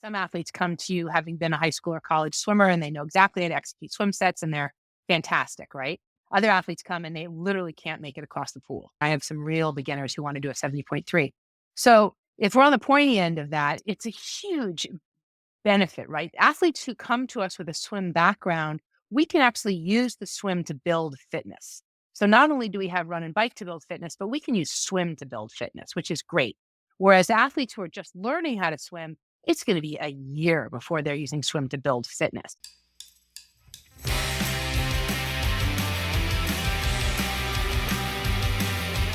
Some athletes come to you having been a high school or college swimmer and they know exactly how to execute swim sets and they're fantastic, right? Other athletes come and they literally can't make it across the pool. I have some real beginners who want to do a 70.3. So if we're on the pointy end of that, it's a huge benefit, right? Athletes who come to us with a swim background, we can actually use the swim to build fitness. So not only do we have run and bike to build fitness, but we can use swim to build fitness, which is great. Whereas athletes who are just learning how to swim, it's going to be a year before they're using swim to build fitness.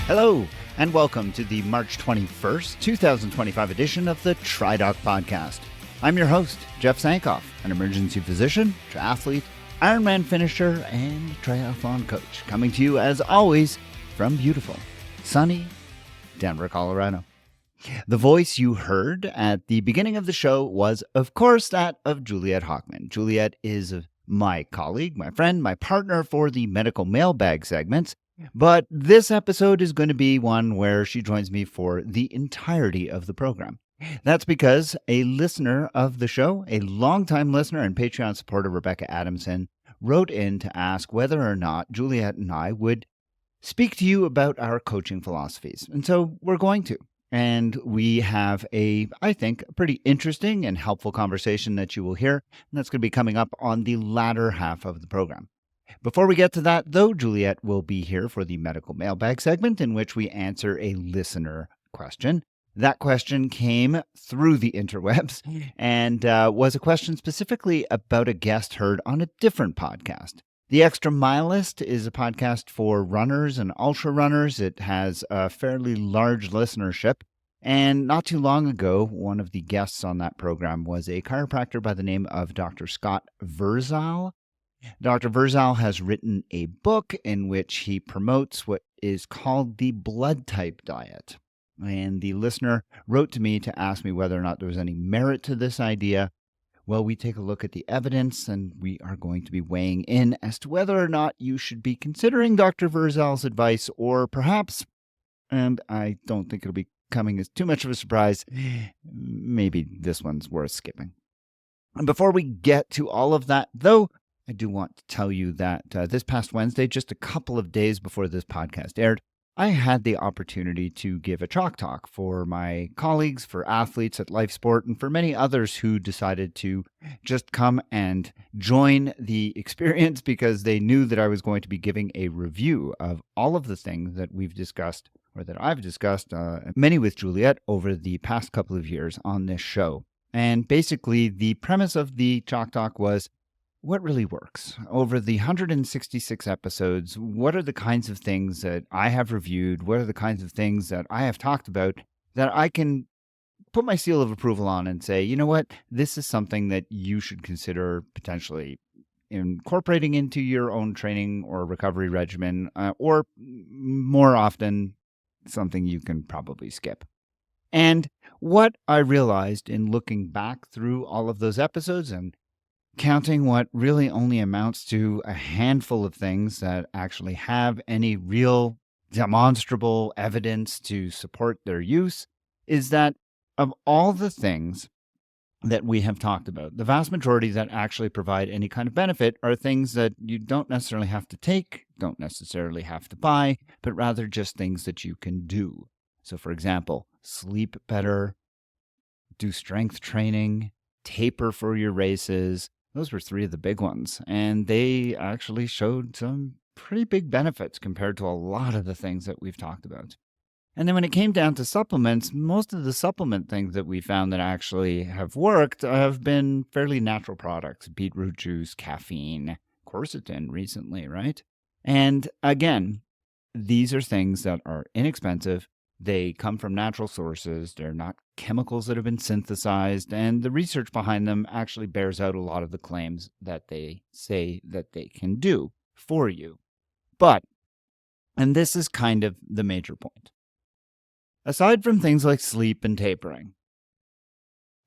Hello, and welcome to the March 21st, 2025 edition of the TriDoc podcast. I'm your host, Jeff Sankoff, an emergency physician, triathlete, Ironman finisher, and triathlon coach, coming to you as always from beautiful, sunny Denver, Colorado. The voice you heard at the beginning of the show was, of course, that of Juliet Hockman. Juliet is my colleague, my friend, my partner for the medical mailbag segments. But this episode is going to be one where she joins me for the entirety of the program. That's because a listener of the show, a longtime listener and Patreon supporter, Rebecca Adamson, wrote in to ask whether or not Juliet and I would speak to you about our coaching philosophies. And so we're going to. And we have I think, a pretty interesting and helpful conversation that you will hear. And that's going to be coming up on the latter half of the program. Before we get to that, though, Juliet will be here for the medical mailbag segment in which we answer a listener question. That question came through the interwebs and was a question specifically about a guest heard on a different podcast. The Extra Milist is a podcast for runners and ultra runners. It has a fairly large listenership. And not too long ago, one of the guests on that program was a chiropractor by the name of Dr. Scott Verzal. Dr. Verzal has written a book in which he promotes what is called the blood type diet. And the listener wrote to me to ask me whether or not there was any merit to this idea. Well, we take a look at the evidence, and we are going to be weighing in as to whether or not you should be considering Dr. Verzal's advice, or perhaps, and I don't think it'll be coming as too much of a surprise, maybe this one's worth skipping. And before we get to all of that, though, I do want to tell you that this past Wednesday, just a couple of days before this podcast aired, I had the opportunity to give a chalk talk for my colleagues, for athletes at Life Sport, and for many others who decided to just come and join the experience because they knew that I was going to be giving a review of all of the things that we've discussed, or that I've discussed, many with Juliet over the past couple of years on this show. And basically, the premise of the chalk talk was, what really works? Over the 166 episodes, what are the kinds of things that I have reviewed? What are the kinds of things that I have talked about that I can put my seal of approval on and say, you know what, this is something that you should consider potentially incorporating into your own training or recovery regimen, or more often, something you can probably skip. And what I realized in looking back through all of those episodes and counting what really only amounts to a handful of things that actually have any real demonstrable evidence to support their use, is that of all the things that we have talked about, the vast majority that actually provide any kind of benefit are things that you don't necessarily have to take, don't necessarily have to buy, but rather just things that you can do. So, for example, sleep better, do strength training, taper for your races. Those were three of the big ones, and they actually showed some pretty big benefits compared to a lot of the things that we've talked about. And then when it came down to supplements, most of the supplement things that we found that actually have worked have been fairly natural products: beetroot juice, caffeine, quercetin recently, right? And again, these are things that are inexpensive. They come from natural sources. They're not chemicals that have been synthesized, and the research behind them actually bears out a lot of the claims that they say that they can do for you. But, and this is kind of the major point, aside from things like sleep and tapering,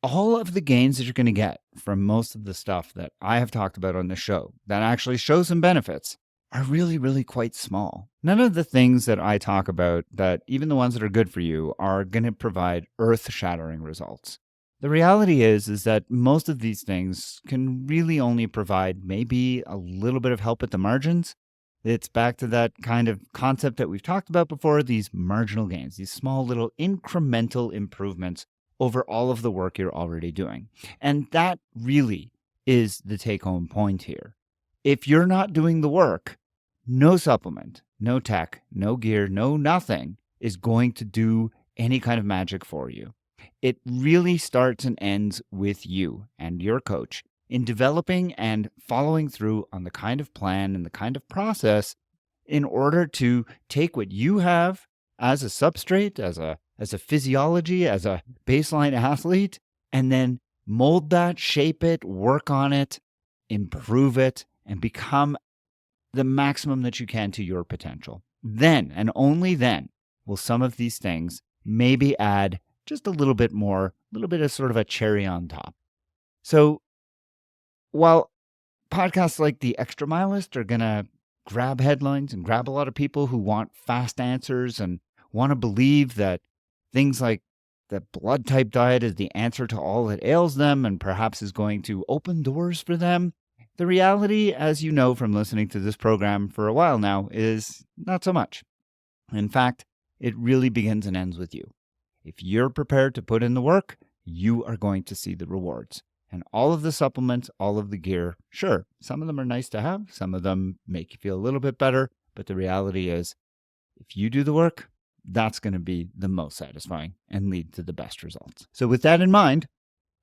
all of the gains that you're going to get from most of the stuff that I have talked about on the show that actually show some benefits are really, really quite small. None of the things that I talk about, that even the ones that are good for you, are going to provide earth-shattering results. The reality is that most of these things can really only provide maybe a little bit of help at the margins. It's back to that kind of concept that we've talked about before, these marginal gains, these small little incremental improvements over all of the work you're already doing. And that really is the take-home point here. If you're not doing the work, no supplement, no tech, no gear, no nothing is going to do any kind of magic for you. It really starts and ends with you and your coach in developing and following through on the kind of plan and the kind of process in order to take what you have as a substrate, as a physiology, as a baseline athlete, and then mold that, shape it, work on it, improve it, and become the maximum that you can to your potential. Then, and only then, will some of these things maybe add just a little bit more, a little bit of sort of a cherry on top. So while podcasts like The Extra Milist are going to grab headlines and grab a lot of people who want fast answers and want to believe that things like the blood type diet is the answer to all that ails them and perhaps is going to open doors for them, the reality, as you know from listening to this program for a while now, is not so much. In fact, it really begins and ends with you. If you're prepared to put in the work, you are going to see the rewards. And all of the supplements, all of the gear, sure, some of them are nice to have. Some of them make you feel a little bit better. But the reality is, if you do the work, that's going to be the most satisfying and lead to the best results. So with that in mind,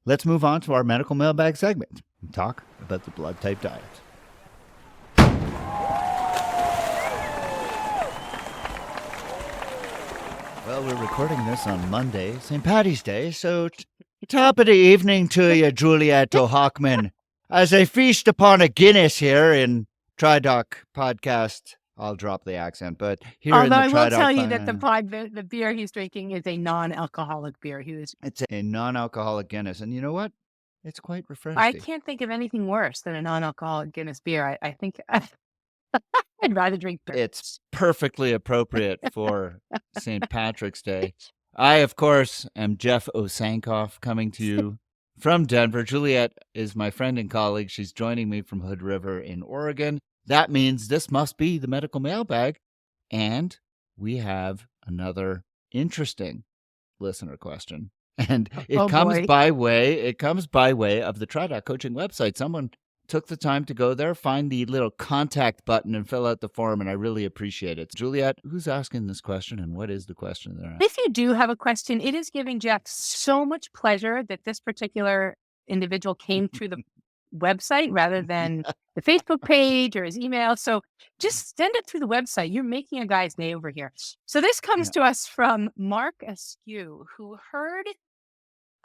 let's move on to our medical mailbag segment and talk about the blood type diet. Well, we're recording this on Monday, St. Paddy's Day, so top of the evening to you, Juliet O'Hockman, as I feast upon a Guinness here in TriDoc podcast. I'll drop the accent, but here Although in the I will TriDoc tell you that the beer he's drinking is a non-alcoholic beer. It's a non-alcoholic Guinness, and you know what? It's quite refreshing. I can't think of anything worse than a non-alcoholic Guinness beer. I think I'd rather drink beer. It's perfectly appropriate for St. Patrick's Day. I, of course, am Jeff Osankoff coming to you from Denver. Juliet is my friend and colleague. She's joining me from Hood River in Oregon. That means this must be the medical mailbag. And we have another interesting listener question. And it comes by way of the TriDoc coaching website. Someone took the time to go there, find the little contact button and fill out the form, and I really appreciate it. Juliet, who's asking this question and what is the question there? If you do have a question, it is giving Jeff so much pleasure that this particular individual came through the website rather than the Facebook page or his email. So just send it through the website. You're making a guy's day over here. So this comes to us from Mark Askew, who heard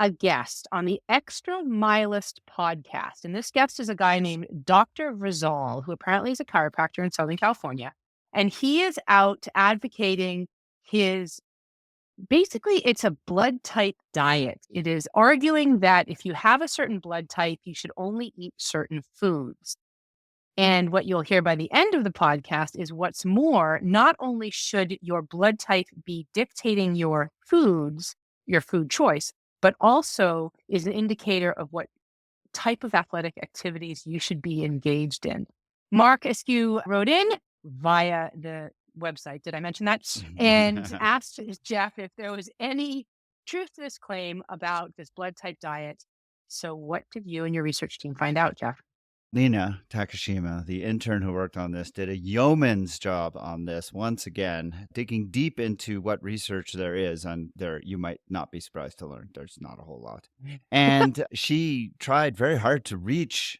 a guest on the Extra Milist podcast. And this guest is a guy named Dr. Rizal, who apparently is a chiropractor in Southern California. And he is out advocating basically, it's a blood type diet. It is arguing that if you have a certain blood type, you should only eat certain foods. And what you'll hear by the end of the podcast is what's more, not only should your blood type be dictating your foods, your food choice, but also is an indicator of what type of athletic activities you should be engaged in. Mark Askew wrote in via the website. Did I mention that? And asked Jeff if there was any truth to this claim about this blood type diet. So what did you and your research team find out, Jeff? Lena Takashima, the intern who worked on this, did a yeoman's job on this once again, digging deep into what research there is. And there, you might not be surprised to learn there's not a whole lot. And she tried very hard to reach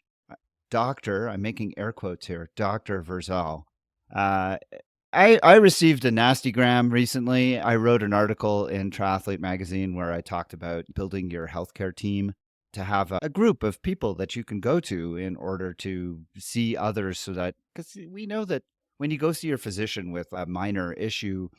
Dr. I'm making air quotes here, Dr. Verzal. I received a nasty gram recently. I wrote an article in Triathlete magazine where I talked about building your healthcare team to have a group of people that you can go to in order to see others, so that, because we know that when you go see your physician with a minor issue,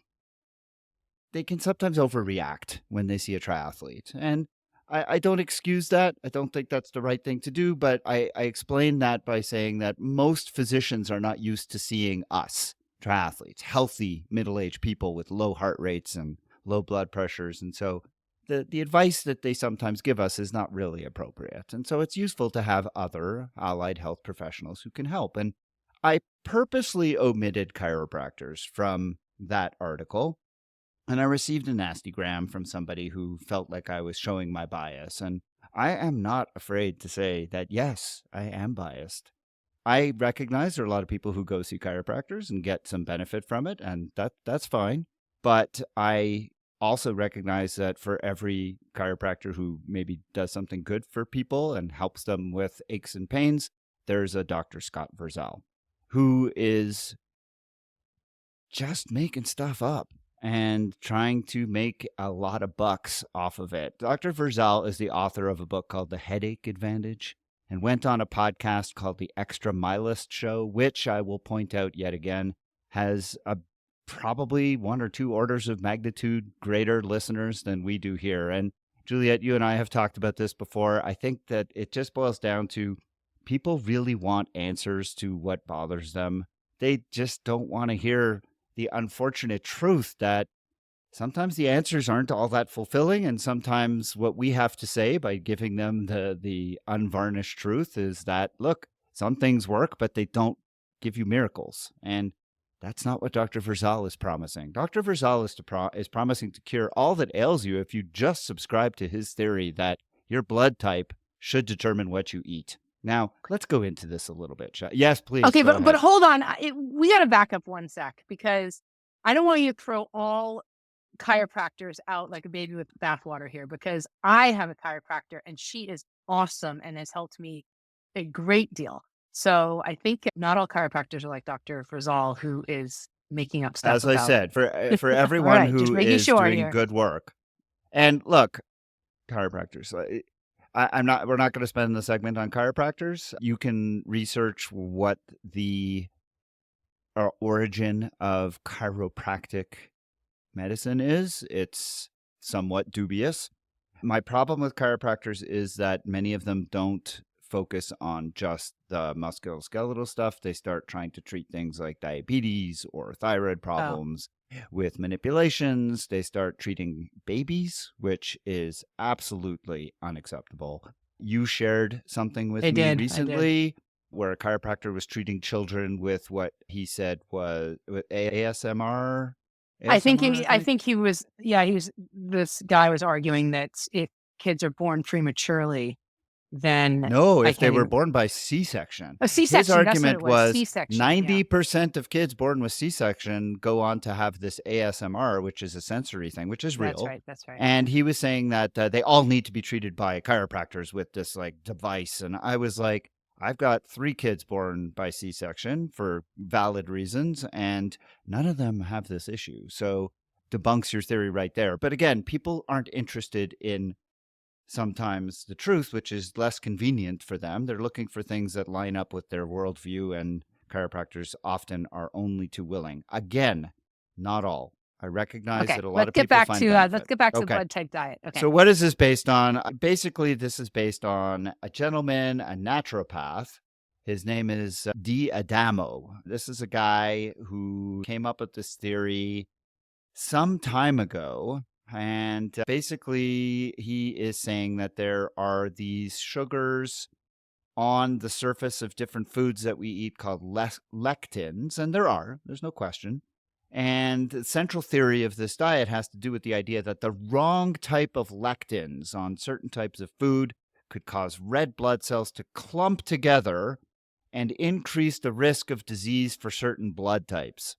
they can sometimes overreact when they see a triathlete. And I don't excuse that. I don't think that's the right thing to do, but I explain that by saying that most physicians are not used to seeing us, triathletes, healthy middle-aged people with low heart rates and low blood pressures. And so the advice that they sometimes give us is not really appropriate. And so it's useful to have other allied health professionals who can help. And I purposely omitted chiropractors from that article. And I received a nastygram from somebody who felt like I was showing my bias. And I am not afraid to say that, yes, I am biased. I recognize there are a lot of people who go see chiropractors and get some benefit from it, and that's fine. But I also recognize that for every chiropractor who maybe does something good for people and helps them with aches and pains, there's a Dr. Scott Verzal who is just making stuff up and trying to make a lot of bucks off of it. Dr. Verzal is the author of a book called The Headache Advantage and went on a podcast called The Extra Milist Show, which I will point out yet again has probably 1 or 2 orders of magnitude greater listeners than we do here. And Juliet, you and I have talked about this before. I think that it just boils down to people really want answers to what bothers them. They just don't want to hear the unfortunate truth that sometimes the answers aren't all that fulfilling, and sometimes what we have to say by giving them the unvarnished truth is that, look, some things work, but they don't give you miracles. And that's not what Dr. Verzal is promising. Dr. Verzal is promising to cure all that ails you if you just subscribe to his theory that your blood type should determine what you eat. Now, let's go into this a little bit. Yes, please. Okay, go but ahead. hold on. We got to back up 1 sec, because I don't want you to throw all chiropractors out like a baby with bathwater here, because I have a chiropractor and she is awesome and has helped me a great deal. So I think not all chiropractors are like Dr. Verzal, who is making up stuff. As I said, for everyone right, just who making is sure doing here. good work. And look, chiropractors, we're not going to spend the segment on chiropractors. You can research what the origin of chiropractic medicine is. It's somewhat dubious. My problem with chiropractors is that many of them don't focus on just the musculoskeletal stuff. They start trying to treat things like diabetes or thyroid problems with manipulations. They start treating babies, which is absolutely unacceptable. You shared something with me recently where a chiropractor was treating children with what he said was ASMR. I think he was, this guy was arguing that if kids are born prematurely, then no, if they were born by C-section. A C-section. His argument was C-section, 90% of kids born with C-section go on to have this ASMR, which is a sensory thing, which is real. That's right. And he was saying that they all need to be treated by chiropractors with this like device. And I was like, I've got 3 kids born by C-section for valid reasons, and none of them have this issue. So debunks your theory right there. But again, people aren't interested in sometimes the truth, which is less convenient for them. They're looking for things that line up with their worldview, and chiropractors often are only too willing. Again, not all. I recognize that a lot of people find benefit. Let's get back to the blood type diet. Okay. So what is this based on? Basically, this is based on a gentleman, a naturopath. His name is D. Adamo. This is a guy who came up with this theory some time ago. And basically, he is saying that there are these sugars on the surface of different foods that we eat called lectins. And there's no question. And the central theory of this diet has to do with the idea that the wrong type of lectins on certain types of food could cause red blood cells to clump together and increase the risk of disease for certain blood types.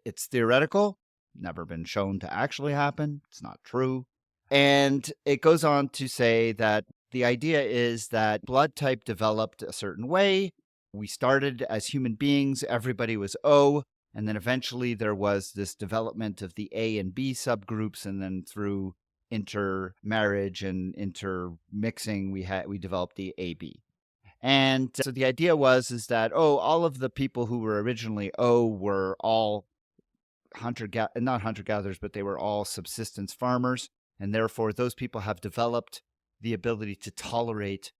It's theoretical, never been shown to actually happen. It's not true. And it goes on to say that the idea is that blood type developed a certain way. We started as human beings, everybody was O. And then eventually there was this development of the A and B subgroups, and then through intermarriage and intermixing, we developed the AB. And so the idea was that all of the people who were originally O were all not hunter-gatherers, but they were all subsistence farmers, and therefore those people have developed the ability to tolerate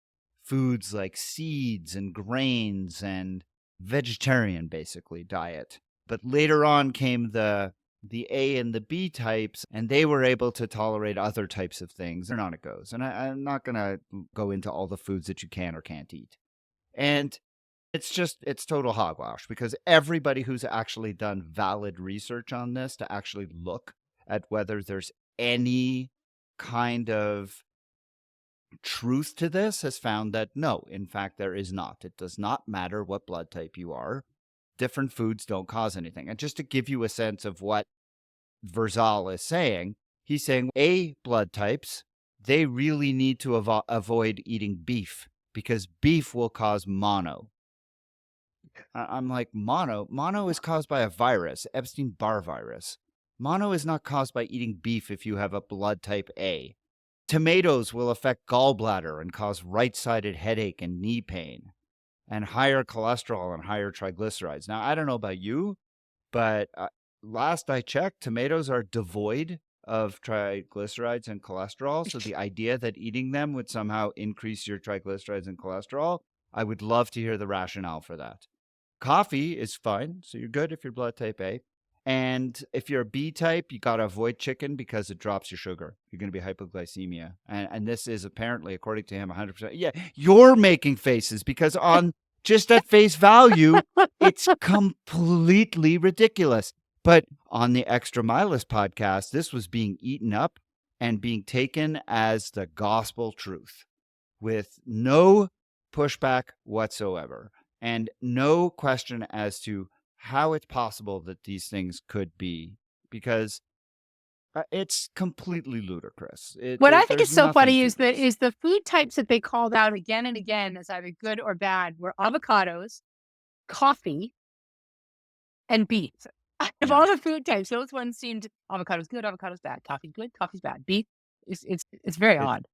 foods like seeds and grains and vegetarian, basically, diet. But later on came the the A and the B types, and they were able to tolerate other types of things. And on it goes. And I'm not going to go into all the foods that you can or can't eat. And it's total hogwash, because everybody who's actually done valid research on this to actually look at whether there's any kind of truth to this has found that no, in fact, there is not. It does not matter what blood type you are. Different foods don't cause anything. And just to give you a sense of what Verzal is saying, he's saying A blood types, they really need to avoid eating beef, because beef will cause mono. I'm like, mono? Mono is caused by a virus, Epstein-Barr virus. Mono is not caused by eating beef if you have a blood type A. Tomatoes will affect gallbladder and cause right-sided headache and knee pain, and higher cholesterol and higher triglycerides. Now, I don't know about you, but last I checked, tomatoes are devoid of triglycerides and cholesterol. So the idea that eating them would somehow increase your triglycerides and cholesterol, I would love to hear the rationale for that. Coffee is fine, so you're good if you're blood type A. And if you're a B type, you got to avoid chicken because it drops your sugar. You're going to be hypoglycemia. And this is apparently, according to him, 100%. Yeah, you're making faces because on just at face value, it's completely ridiculous. But on the Extra Milist podcast, this was being eaten up and being taken as the gospel truth with no pushback whatsoever and no question as to how it's possible that these things could be, because it's completely ludicrous. What I think is so funny is the food types that they called out again and again as either good or bad were avocados, coffee, and beef. Of all the food types, those ones seemed avocados good, avocados bad, coffee good, coffee's bad. Beef, it's very odd.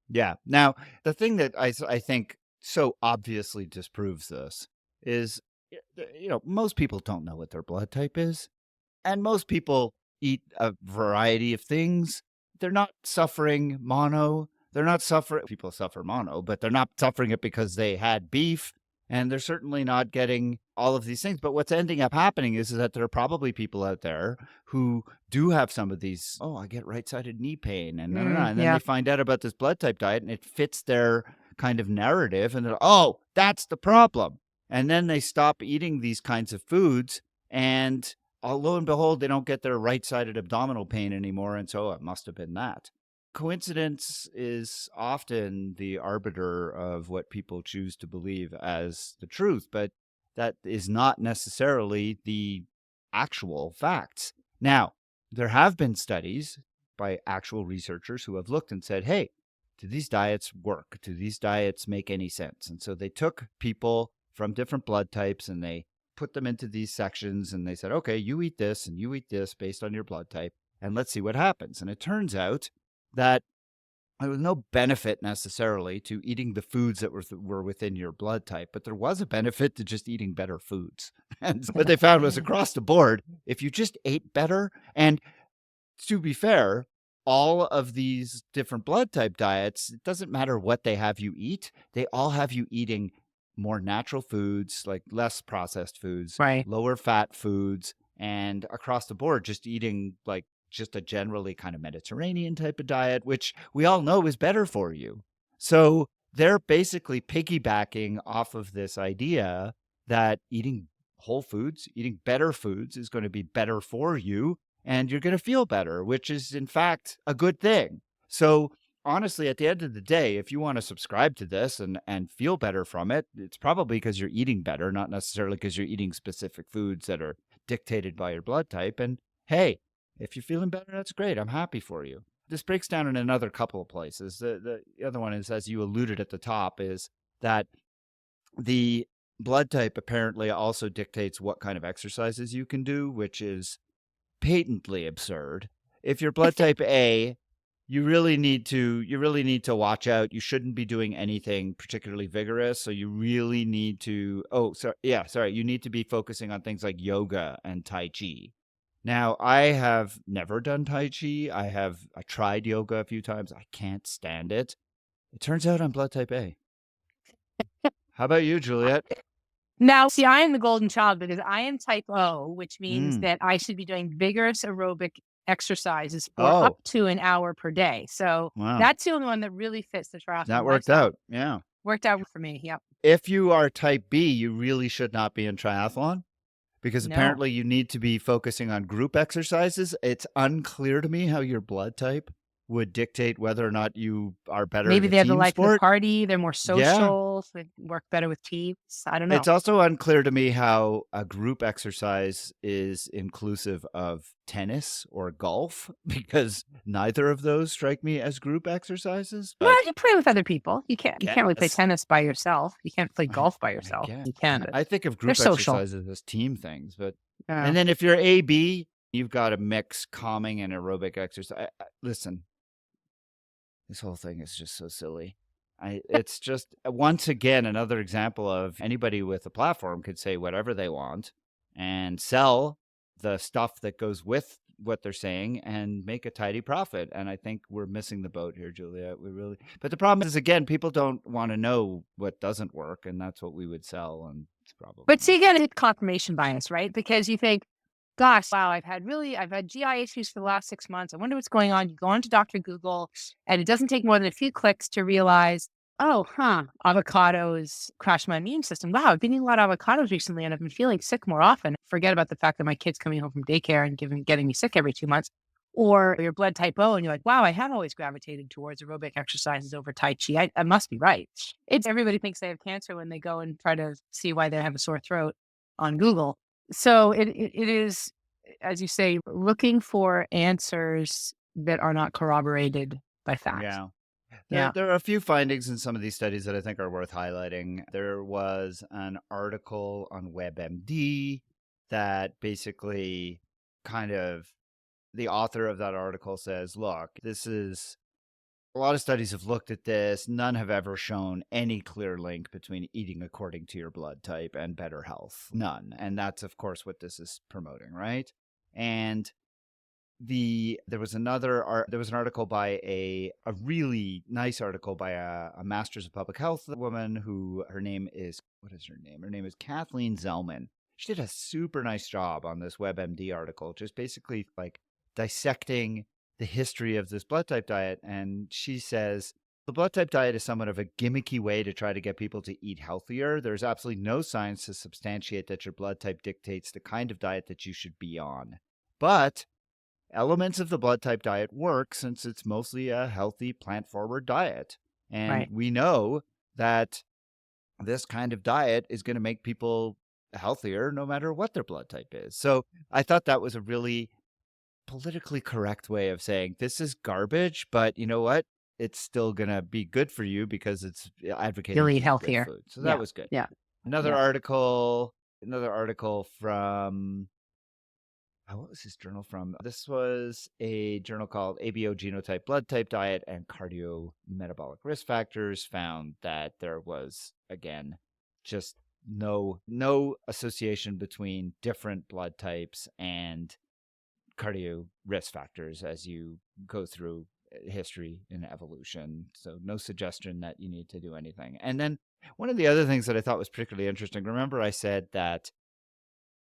Yeah. Now, the thing that I think so obviously disproves this is, most people don't know what their blood type is. And most people eat a variety of things. They're not suffering mono. People suffer mono, but they're not suffering it because they had beef. And they're certainly not getting all of these things. But what's ending up happening is that there are probably people out there who do have some of these, I get right-sided knee pain. And then they find out about this blood type diet and it fits their kind of narrative. And they're, that's the problem. And then they stop eating these kinds of foods, and lo and behold, they don't get their right-sided abdominal pain anymore, and so it must have been that. Coincidence is often the arbiter of what people choose to believe as the truth, but that is not necessarily the actual facts. Now, there have been studies by actual researchers who have looked and said, hey, do these diets work? Do these diets make any sense? And so they took people from different blood types and they put them into these sections and they said, okay, you eat this and you eat this based on your blood type, and let's see what happens. And it turns out that there was no benefit necessarily to eating the foods that were within your blood type, but there was a benefit to just eating better foods. And what they found was across the board, if you just ate better, and to be fair, all of these different blood type diets, it doesn't matter what they have you eat, they all have you eating more natural foods, like less processed foods, right, lower fat foods, and across the board, just eating like just a generally kind of Mediterranean type of diet, which we all know is better for you. So they're basically piggybacking off of this idea that eating whole foods, eating better foods is going to be better for you, and you're going to feel better, which is in fact a good thing. So honestly, at the end of the day, if you want to subscribe to this and feel better from it, it's probably because you're eating better, not necessarily because you're eating specific foods that are dictated by your blood type. And hey, if you're feeling better, that's great. I'm happy for you. This breaks down in another couple of places. The other one is, as you alluded at the top, is that the blood type apparently also dictates what kind of exercises you can do, which is patently absurd. If you're blood type A, you really need to watch out. You shouldn't be doing anything particularly vigorous. So you really need to, you need to be focusing on things like yoga and Tai Chi. Now, I have never done Tai Chi. I tried yoga a few times. I can't stand it. It turns out I'm blood type A. How about you, Juliet? Now, see, I am the golden child because I am type O, which means Mm. that I should be doing vigorous aerobic exercises for up Oh, to an hour per day. So wow. that's the only one that really fits the That triathlon worked lifestyle. out. Yeah. Worked out for me. Yep. If you are type B, you really should not be in triathlon because No. apparently you need to be focusing on group exercises. It's unclear to me how your blood type would dictate whether or not you are better at Maybe a they have the team life of the sport. party. They're more Yeah. social. So they work better with teams. I don't It's know. also unclear to me how a group exercise is inclusive of tennis or golf because neither of those strike me as group exercises. But Well, you play with other people. You can't really play yes, tennis by yourself. You can't play I, golf by I yourself. guess You can, but I think of they're group social. exercises as team things. But Yeah. and then if you're AB, you've got to mix calming and aerobic exercise. Listen, this whole thing is just so silly. It's just once again another example of anybody with a platform could say whatever they want and sell the stuff that goes with what they're saying and make a tidy profit. And I think we're missing the boat here, Juliet. We really. But the problem is, again, people don't want to know what doesn't work, and that's what we would sell. And it's probably But not. see, again, it's confirmation bias, right? Because you think, gosh, wow, I've had GI issues for the last 6 months. I wonder what's going on. You go onto Dr. Google, and it doesn't take more than a few clicks to realize, oh, avocados crash my immune system. Wow, I've been eating a lot of avocados recently, and I've been feeling sick more often. Forget about the fact that my kid's coming home from daycare and getting me sick every 2 months. Or your blood type O, and you're like, wow, I have always gravitated towards aerobic exercises over Tai Chi. I must be right. It's everybody thinks they have cancer when they go and try to see why they have a sore throat on Google. So it is, as you say, looking for answers that are not corroborated by facts. Yeah. Yeah. There are a few findings in some of these studies that I think are worth highlighting. There was an article on WebMD that basically kind of the author of that article says, look, this is a lot of studies have looked at this. None have ever shown any clear link between eating according to your blood type and better health. None. And that's, of course, what this is promoting, right? And there was an article by a really nice article by a master's of public health woman who her name is Kathleen Zellman. She did a super nice job on this WebMD article, just basically like dissecting the history of this blood type diet. And she says the blood type diet is somewhat of a gimmicky way to try to get people to eat healthier. There's absolutely no science to substantiate that your blood type dictates the kind of diet that you should be on. But elements of the blood type diet work since it's mostly a healthy plant-forward diet. And Right. we know that this kind of diet is going to make people healthier no matter what their blood type is. So I thought that was a really politically correct way of saying this is garbage, but you know what? It's still going to be good for you because it's advocating You'll eat to eat good healthier. food. So that Yeah. was good. Yeah. Another Yeah. article from what was this journal from? This was a journal called ABO Genotype Blood Type Diet and Cardiometabolic Risk Factors, found that there was, again, just no association between different blood types and cardio risk factors as you go through history and evolution. So no suggestion that you need to do anything. And then one of the other things that I thought was particularly interesting, remember I said that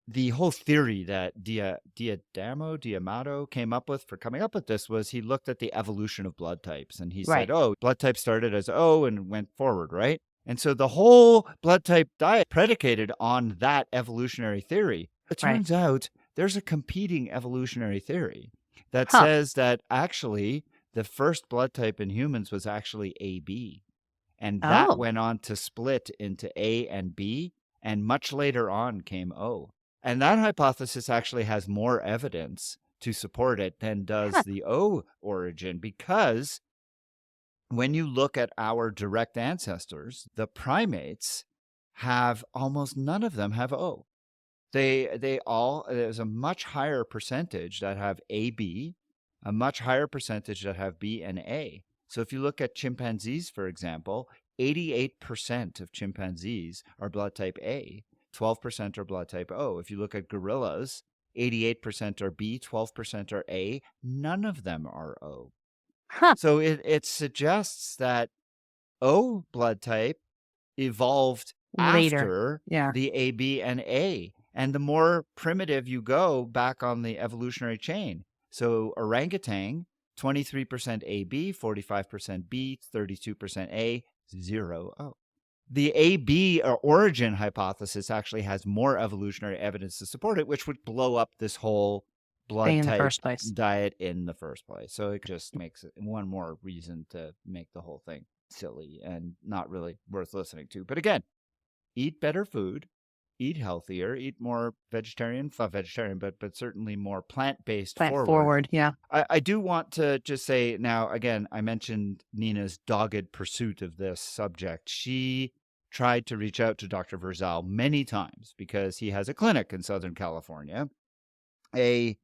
the whole theory that D'Amato came up with for coming up with this was he looked at the evolution of blood types and he said, Right. oh, blood type started as O and went forward, right? And so the whole blood type diet predicated on that evolutionary theory. It Right. turns out there's a competing evolutionary theory that Huh. says that actually the first blood type in humans was actually AB. And that Oh. went on to split into A and B. And much later on came O. And that hypothesis actually has more evidence to support it than does Huh. the O origin, because when you look at our direct ancestors, the primates have almost none of them have O. There's a much higher percentage that have AB, a much higher percentage that have B and A. So if you look at chimpanzees, for example, 88% of chimpanzees are blood type A. 12% are blood type O. If you look at gorillas, 88% are B, 12% are A. None of them are O. Huh. So it suggests that O blood type evolved Later. after Yeah. the A, B, and A. And the more primitive you go back on the evolutionary chain. So orangutan, 23% AB, 45% B, 32% A, 0 O. The AB or origin hypothesis actually has more evolutionary evidence to support it, which would blow up this whole blood Thing in the type first place. diet in the first place. So it just makes it one more reason to make the whole thing silly and not really worth listening to. But again, eat better food, eat healthier, eat more vegetarian, not vegetarian, but certainly more plant-based Plant forward. forward. Yeah. I do want to just say now, again, I mentioned Nina's dogged pursuit of this subject. She tried to reach out to Dr. Verzal many times because he has a clinic in Southern California, a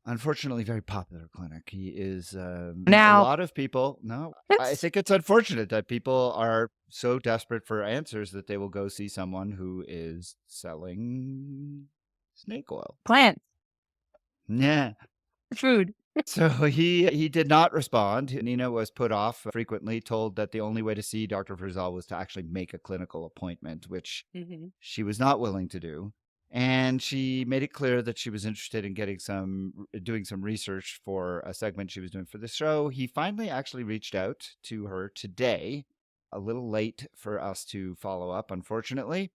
unfortunately very popular clinic. He is a Now, lot of people. No, I think it's unfortunate that people are so desperate for answers that they will go see someone who is selling snake oil. plant Yeah. food. So he did not respond. Nina was put off frequently, told that the only way to see Dr. Verzal was to actually make a clinical appointment, which she was not willing to do. And she made it clear that she was interested in doing some research for a segment she was doing for the show. He finally actually reached out to her today, a little late for us to follow up, unfortunately.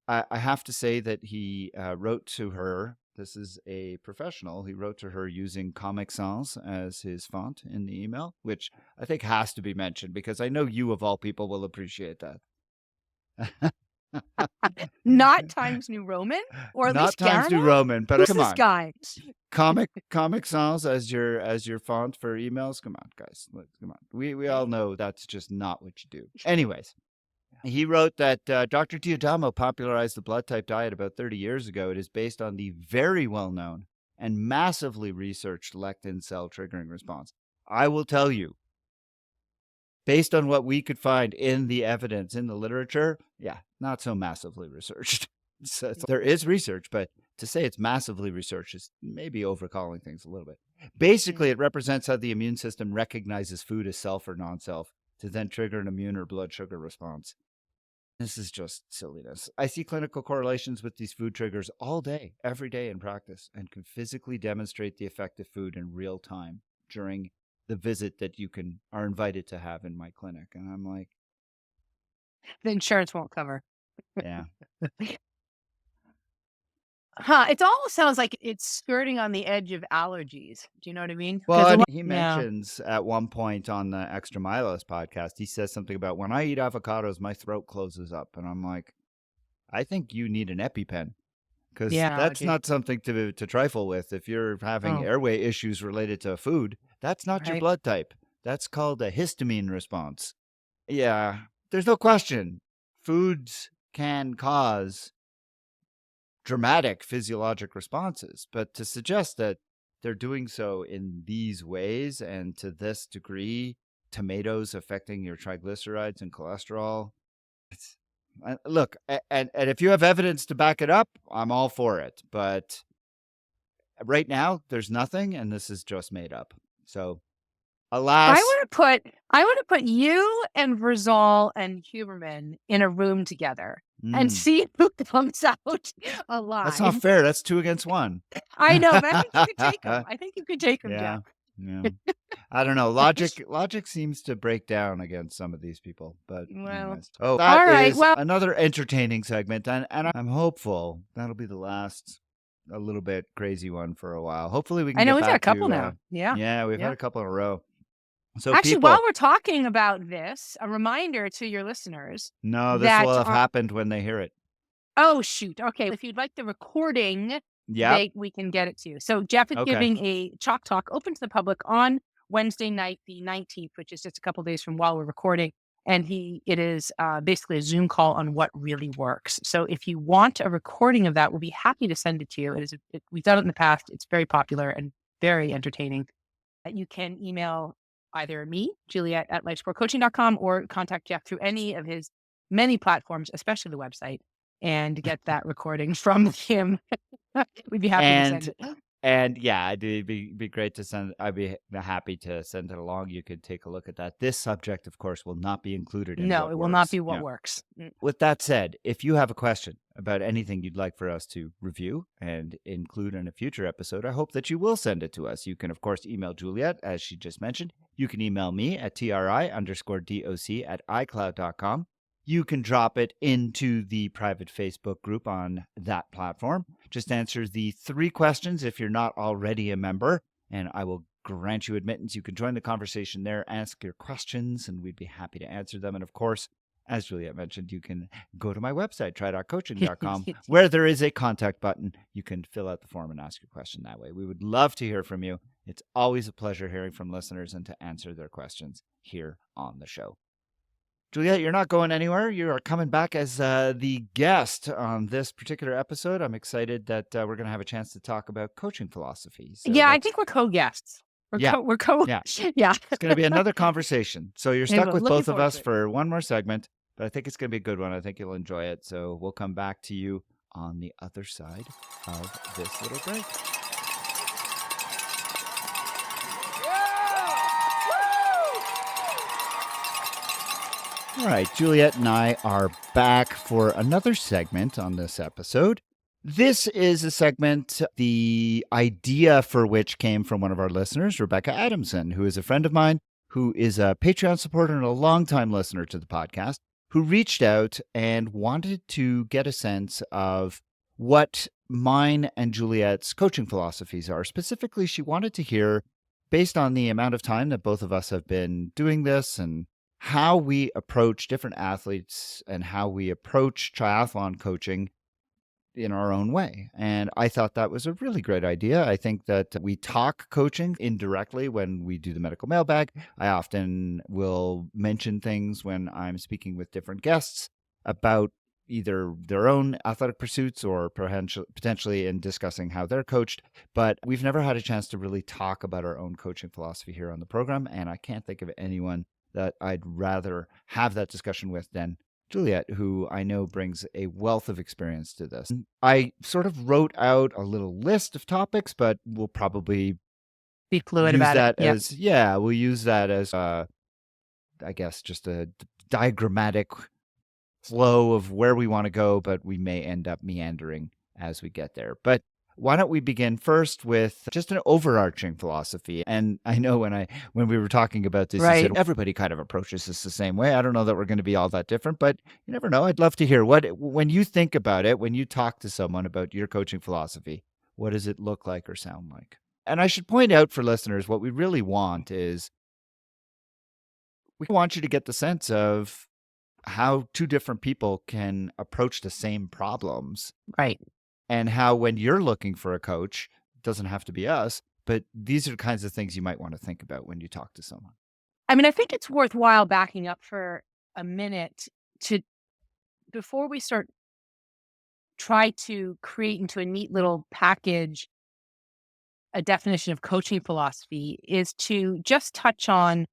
I have to say that he wrote to her. This is a professional. He wrote to her using Comic Sans as his font in the email, which I think has to be mentioned because I know you, of all people, will appreciate that. Not Times New Roman, or at not least Times New Garmo? Roman, but Who's come this on, guy? Comic Sans as your font for emails. Come on, guys, come on. We all know that's just not what you do. Anyways. He wrote that Dr. Giordano popularized the blood type diet about 30 years ago. It is based on the very well-known and massively researched lectin cell triggering response. I will tell you, based on what we could find in the evidence, in the literature, yeah, not so massively researched. So there is research, but to say it's massively researched is maybe overcalling things a little bit. Basically, it represents how the immune system recognizes food as self or non-self to then trigger an immune or blood sugar response. This is just silliness. I see clinical correlations with these food triggers all day, every day in practice, and can physically demonstrate the effect of food in real time during the visit that you are invited to have in my clinic. And I'm like, The insurance won't cover. yeah. It almost sounds like it's skirting on the edge of allergies. Do you know what I mean? Well, he mentions at one point on the Extra Milos podcast, he says something about when I eat avocados, my throat closes up. And I'm like, I think you need an EpiPen because that's not something to trifle with. If you're having airway issues related to food, that's not your blood type. That's called a histamine response. Yeah, there's no question. Foods can cause dramatic physiologic responses, but to suggest that they're doing so in these ways and to this degree, tomatoes affecting your triglycerides and cholesterol, look, and if you have evidence to back it up, I'm all for it. But right now, there's nothing, and this is just made up. So, alas, I would have put you and Verzal and Huberman in a room together and see who comes out alive. That's not fair. That's 2 against 1. I know, but I think you could take them. I think you could take them, Jeff. Yeah. I don't know. Logic seems to break down against some of these people. But anyways. Oh, that is another entertaining segment, and I'm hopeful that'll be the last. A little bit crazy one for a while. Hopefully we can. I know we've had a couple now. Yeah, we've had a couple in a row. So actually, while we're talking about this, a reminder to your listeners. No, this will have happened when they hear it. Oh, shoot. Okay. If you'd like the recording, we can get it to you. So Jeff is giving a Chalk Talk open to the public on Wednesday night, the 19th, which is just a couple days from while we're recording. And it is basically a Zoom call on what really works. So if you want a recording of that, we'll be happy to send it to you. We've done it in the past. It's very popular and very entertaining. You can email either me, Juliet, at lifesportcoaching.com, or contact Jeff through any of his many platforms, especially the website, and get that recording from him. We'd be happy to send it. And yeah, it'd be great to send. I'd be happy to send it along. You could take a look at that. This subject, of course, will not be included in No, what it will not works. be what works. With that said, if you have a question about anything you'd like for us to review and include in a future episode, I hope that you will send it to us. You can, of course, email Juliet, as she just mentioned. You can email me at tri_doc@icloud.com. You can drop it into the private Facebook group on that platform. Just answer the 3 questions if you're not already a member, and I will grant you admittance. You can join the conversation there, ask your questions, and we'd be happy to answer them. And of course, as Juliet mentioned, you can go to my website, try.coaching.com, where there is a contact button. You can fill out the form and ask your question that way. We would love to hear from you. It's always a pleasure hearing from listeners and to answer their questions here on the show. Juliet, you're not going anywhere. You are coming back as the guest on this particular episode. I'm excited that we're going to have a chance to talk about coaching philosophies. So I think we're co-guests. Yeah. Yeah. It's going to be another conversation. So you're stuck with Looking both of forward us to it. for one more segment, but I think it's going to be a good one. I think you'll enjoy it. So we'll come back to you on the other side of this little break. All right, Juliet and I are back for another segment on this episode. This is a segment, the idea for which came from one of our listeners, Rebecca Adamson, who is a friend of mine, who is a Patreon supporter and a longtime listener to the podcast, who reached out and wanted to get a sense of what mine and Juliet's coaching philosophies are. Specifically, she wanted to hear, based on the amount of time that both of us have been doing this and how we approach different athletes and how we approach triathlon coaching in our own way. And I thought that was a really great idea. I think that we talk coaching indirectly when we do the medical mailbag. I often will mention things when I'm speaking with different guests about either their own athletic pursuits or potentially in discussing how they're coached. But we've never had a chance to really talk about our own coaching philosophy here on the program. And I can't think of anyone that I'd rather have that discussion with than Juliet, who I know brings a wealth of experience to this. I sort of wrote out a little list of topics, but we'll probably be fluid use about that it. Yep. as, we'll use that as, I guess, just a diagrammatic flow of where we want to go, but we may end up meandering as we get there. But why don't we begin first with just an overarching philosophy? And I know when we were talking about this, Right. you said everybody kind of approaches this the same way. I don't know that we're going to be all that different, but you never know. I'd love to hear when you think about it, when you talk to someone about your coaching philosophy, what does it look like or sound like? And I should point out for listeners, what we really want is we want you to get the sense of how 2 different people can approach the same problems. Right. And how when you're looking for a coach, it doesn't have to be us, but these are the kinds of things you might want to think about when you talk to someone. I mean, I think it's worthwhile backing up for a minute before we try to create into a neat little package a definition of coaching philosophy, is to just touch on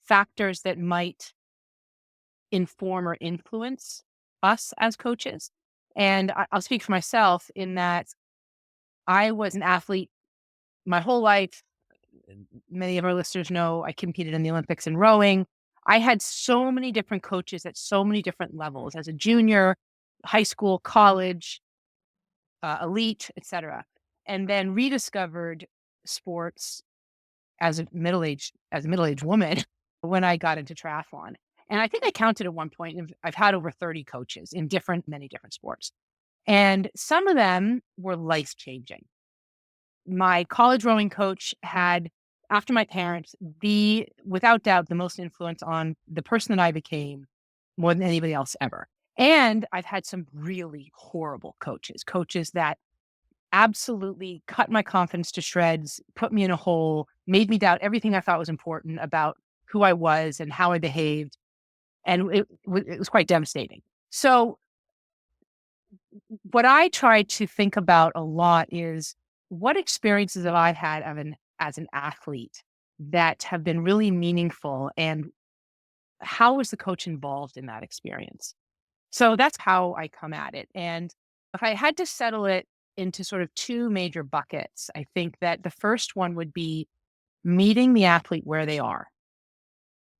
factors that might inform or influence us as coaches. And I'll speak for myself in that I was an athlete my whole life. Many of our listeners know I competed in the Olympics in rowing. I had so many different coaches at so many different levels as a junior, high school, college, elite, etc. And then rediscovered sports as a middle-aged woman when I got into triathlon. And I think I counted at one point, and I've had over 30 coaches in many different sports. And some of them were life-changing. My college rowing coach had, after my parents, without doubt, the most influence on the person that I became more than anybody else ever. And I've had some really horrible coaches that absolutely cut my confidence to shreds, put me in a hole, made me doubt everything I thought was important about who I was and how I behaved. And it was quite devastating. So what I try to think about a lot is what experiences have I had as an athlete that have been really meaningful, and how was the coach involved in that experience? So that's how I come at it. And if I had to settle it into sort of two major buckets. I think that the first one would be meeting the athlete where they are.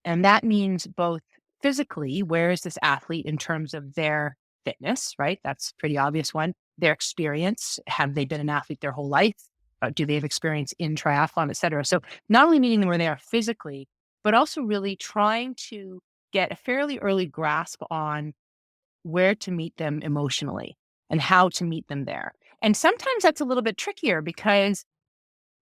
And that means both physically, where is this athlete in terms of their fitness, right? That's a pretty obvious one. Their experience. Have they been an athlete their whole life? Do they have experience in triathlon, et cetera? So not only meeting them where they are physically, but also really trying to get a fairly early grasp on where to meet them emotionally and how to meet them there. And sometimes that's a little bit trickier because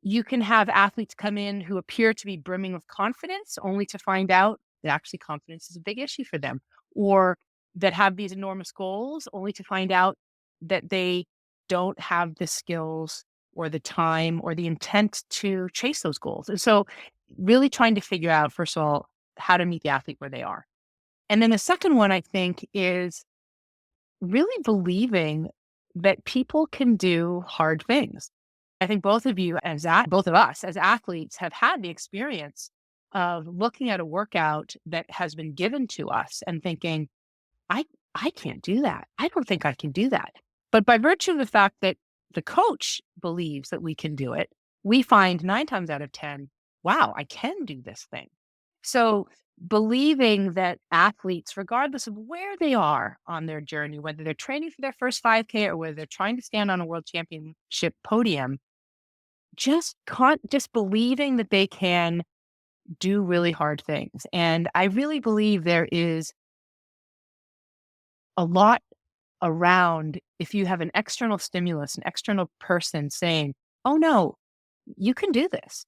you can have athletes come in who appear to be brimming with confidence only to find out that actually confidence is a big issue for them, or that have these enormous goals only to find out that they don't have the skills or the time or the intent to chase those goals. And so really trying to figure out, first of all, how to meet the athlete where they are. And then the second one, I think, is really believing that people can do hard things. I think both of you, both of us as athletes, have had the experience of looking at a workout that has been given to us and thinking, I, I can't do that. I don't think I can do that. But by virtue of the fact that the coach believes that we can do it, we find 9 times out of 10, wow, I can do this thing. So believing that athletes, regardless of where they are on their journey, whether they're training for their first 5K or whether they're trying to stand on a world championship podium, just believing that they can do really hard things. And I really believe there is a lot around if you have an external stimulus, an external person saying, oh no, you can do this,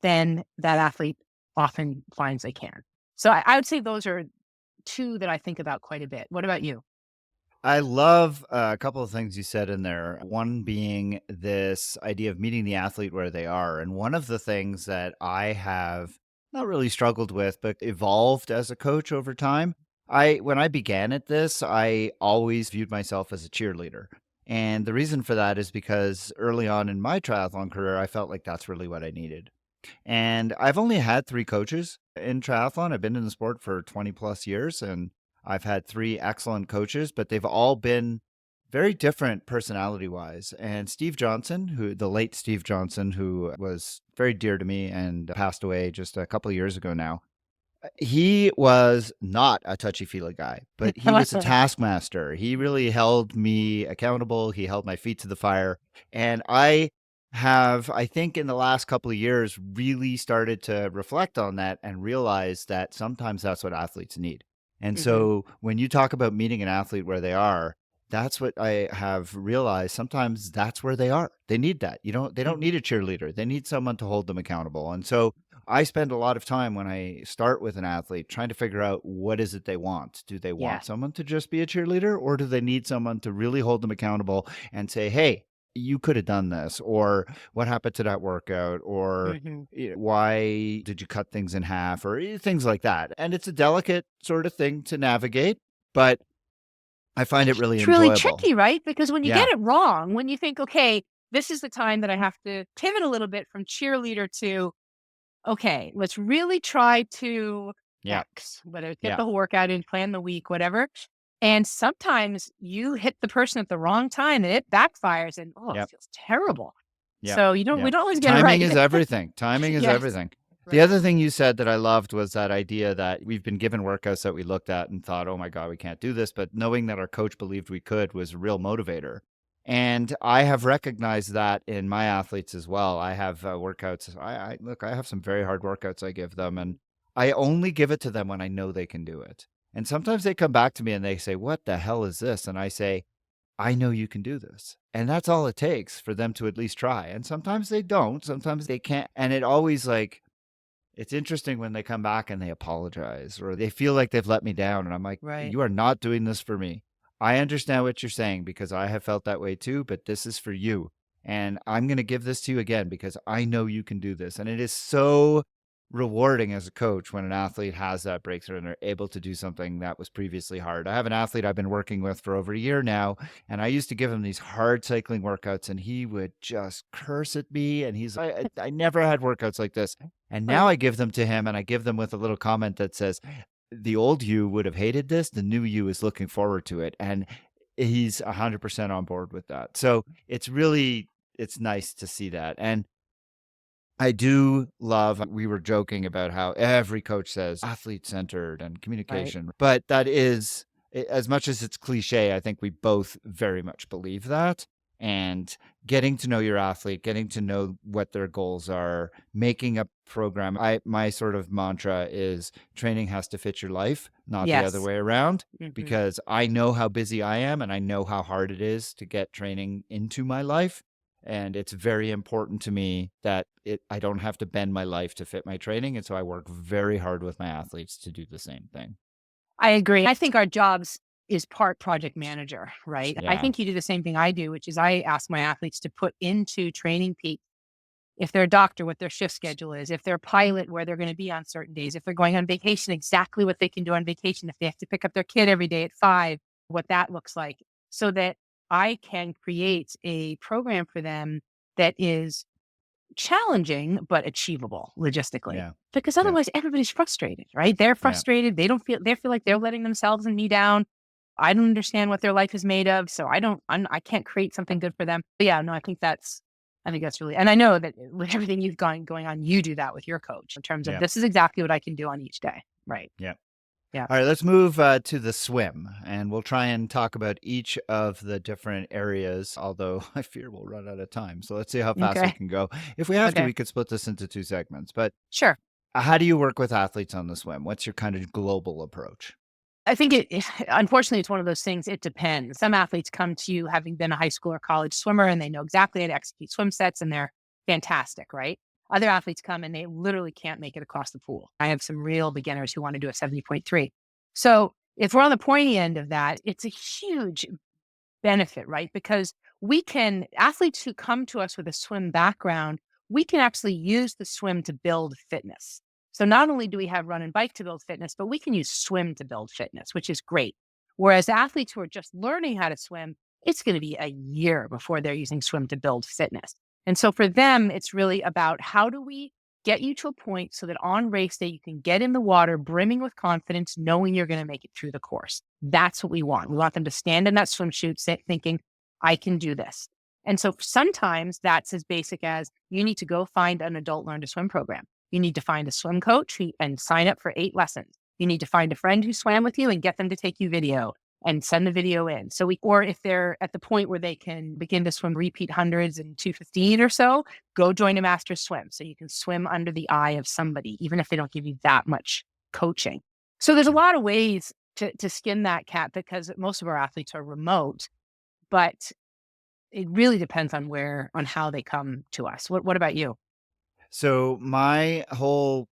then that athlete often finds they can. So I would say those are two that I think about quite a bit. What about you? I love a couple of things you said in there. One being this idea of meeting the athlete where they are. And one of the things that I have not really struggled with, but evolved as a coach over time. When I began at this, I always viewed myself as a cheerleader. And the reason for that is because early on in my triathlon career, I felt like that's really what I needed. And I've only had 3 coaches in triathlon. I've been in the sport for 20 plus years, and I've had 3 excellent coaches, but they've all been very different personality wise. And Steve Johnson, the late Steve Johnson, who was very dear to me and passed away just a couple of years ago now, he was not a touchy-feely guy, but he was a taskmaster. He really held me accountable. He held my feet to the fire. And I think in the last couple of years, really started to reflect on that and realize that sometimes that's what athletes need. And so when you talk about meeting an athlete where they are, that's what I have realized. Sometimes that's where they are. They need that. They don't need a cheerleader. They need someone to hold them accountable. And so I spend a lot of time when I start with an athlete trying to figure out what is it they want. Do they want Yes. someone to just be a cheerleader, or do they need someone to really hold them accountable and say, hey, you could have done this, or what happened to that workout, or why did you cut things in half, or things like that. And it's a delicate sort of thing to navigate, but I find it really It's really enjoyable. tricky, right? Because when you Yeah. get it wrong, when you think, okay, this is the time that I have to pivot a little bit from cheerleader to, okay, let's really try to Yeah. X, whether it's get Yeah. the whole workout in, plan the week, whatever. And sometimes you hit the person at the wrong time and it backfires and it Yep. feels terrible. Yep. So we Yep. don't always get it Timing right. is everything. Timing is Yes. everything. The Right. other thing you said that I loved was that idea that we've been given workouts that we looked at and thought, oh my God, we can't do this. But knowing that our coach believed we could was a real motivator. And I have recognized that in my athletes as well. I have workouts. I have some very hard workouts I give them, and I only give it to them when I know they can do it. And sometimes they come back to me and they say, what the hell is this? And I say, I know you can do this. And that's all it takes for them to at least try. And sometimes they don't, sometimes they can't. And it's interesting when they come back and they apologize or they feel like they've let me down. And I'm like, Right. you are not doing this for me. I understand what you're saying because I have felt that way too, but this is for you. And I'm going to give this to you again because I know you can do this. And it is so rewarding as a coach when an athlete has that breakthrough and they're able to do something that was previously hard. I have an athlete I've been working with for over a year now, and I used to give him these hard cycling workouts and he would just curse at me. And I never had workouts like this. And now I give them to him and I give them with a little comment that says, the old you would have hated this. The new you is looking forward to it. And he's 100% on board with that. So it's nice to see that. And I do love, we were joking about how every coach says athlete centered and Right. communication, but that is, as much as it's cliche, I think we both very much believe that. And getting to know your athlete, getting to know what their goals are, making a program. My sort of mantra is training has to fit your life, not the other Yes. way around, Hmm. because I know how busy I am and I know how hard it is to get training into my life. And it's very important to me that I don't have to bend my life to fit my training. And so I work very hard with my athletes to do the same thing. I agree. I think our jobs is part project manager, right? I Yeah. think you do the same thing I do, which is I ask my athletes to put into training peak, if they're a doctor, what their shift schedule is, if they're a pilot, where they're going to be on certain days, if they're going on vacation, exactly what they can do on vacation, if they have to pick up their kid every day at 5, what that looks like, so that I can create a program for them that is challenging but achievable logistically. Yeah. Because Yeah. otherwise everybody's frustrated, right? They're Yeah. frustrated. They feel like they're letting themselves and me down. I don't understand what their life is made of, so I can't create something good for them. But yeah, no, I think that's really, and I know that with everything you've going on, you do that with your coach in terms of Yeah. this is exactly what I can do on each day. Right. Yeah. Yeah. All right, let's move to the swim, and we'll try and talk about each of the different areas, although I fear we'll run out of time. So let's see how fast we Okay. can go. If we have to, Okay. we could split this into two segments. But Sure. how do you work with athletes on the swim? What's your kind of global approach? I think unfortunately, it's one of those things. It depends. Some athletes come to you having been a high school or college swimmer and they know exactly how to execute swim sets and they're fantastic, right? Other athletes come and they literally can't make it across the pool. I have some real beginners who want to do a 70.3. So if we're on the pointy end of that, it's a huge benefit, right? Because athletes who come to us with a swim background, we can actually use the swim to build fitness. So not only do we have run and bike to build fitness, but we can use swim to build fitness, which is great. Whereas athletes who are just learning how to swim, it's going to be a year before they're using swim to build fitness. And so for them, it's really about how do we get you to a point so that on race day, you can get in the water brimming with confidence, knowing you're going to make it through the course. That's what we want. We want them to stand in that swimsuit thinking, I can do this. And so sometimes that's as basic as you need to go find an adult learn to swim program. You need to find a swim coach and sign up for 8 lessons. You need to find a friend who swam with you and get them to take you video and send the video in. Or if they're at the point where they can begin to swim repeat hundreds and 215 or so, go join a master swim so you can swim under the eye of somebody, even if they don't give you that much coaching. So there's a lot of ways to skin that cat because most of our athletes are remote, but it really depends on how they come to us. What about you? So my whole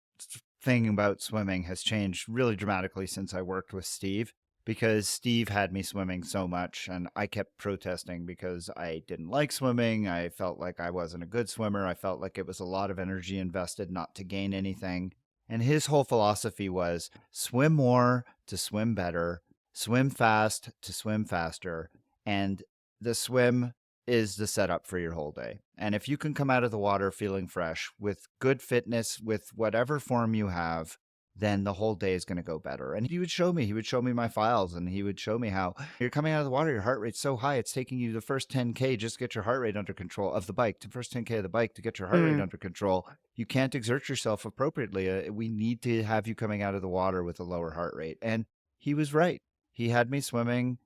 thing about swimming has changed really dramatically since I worked with Steve, because Steve had me swimming so much and I kept protesting because I didn't like swimming. I felt like I wasn't a good swimmer. I felt like it was a lot of energy invested not to gain anything. And his whole philosophy was swim more to swim better, swim fast to swim faster. And the swim is the setup for your whole day. And if you can come out of the water feeling fresh with good fitness, with whatever form you have, then the whole day is going to go better. And he would show me my files, and he would show me how you're coming out of the water, your heart rate's so high, it's taking you the first 10K just to get your heart rate under control of the bike, the first 10K of the bike to get your heart rate under control. You can't exert yourself appropriately. We need to have you coming out of the water with a lower heart rate. And he was right. He had me swimming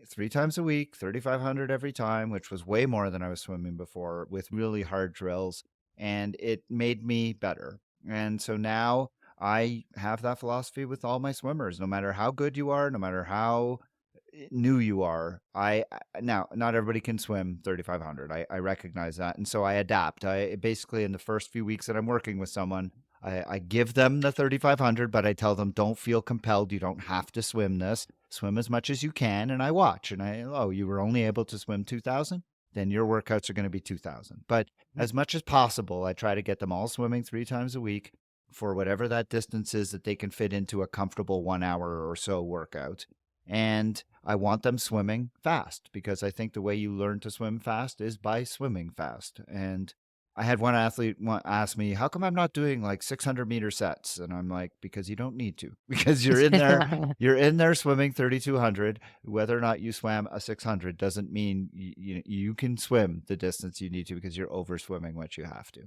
3 times a week, 3,500 every time, which was way more than I was swimming before, with really hard drills. And it made me better. And so now I have that philosophy with all my swimmers. No matter how good you are, no matter how new you are, now not everybody can swim 3,500. I recognize that. And so I adapt. I basically, in the first few weeks that I'm working with someone, I give them the 3,500, but I tell them, don't feel compelled. You don't have to swim this. Swim as much as you can. And I watch and you were only able to swim 2,000? Then your workouts are going to be 2,000. But as much as possible, I try to get them all swimming 3 times a week for whatever that distance is that they can fit into a comfortable 1 hour or so workout. And I want them swimming fast, because I think the way you learn to swim fast is by swimming fast. And I had one athlete ask me, how come I'm not doing like 600-meter sets? And I'm like, because you don't need to, because you're in there swimming 3,200. Whether or not you swam a 600 doesn't mean you can swim the distance you need to because you're over swimming what you have to.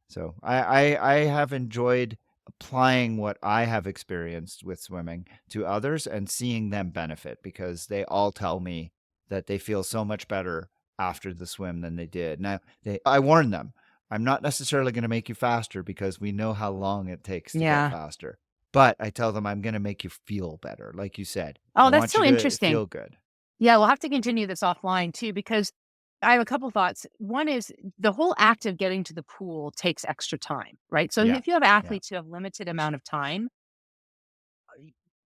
So I have enjoyed applying what I have experienced with swimming to others and seeing them benefit, because they all tell me that they feel so much better after the swim than they did. Now, I warn them, I'm not necessarily going to make you faster because we know how long it takes to get Yeah. faster. But I tell them I'm going to make you feel better. Like you said, Oh, I that's want so you to interesting. feel good. Yeah, we'll have to continue this offline too, because I have a couple thoughts. One is the whole act of getting to the pool takes extra time, right? So Yeah. if you have Yeah. athletes who have limited amount of time,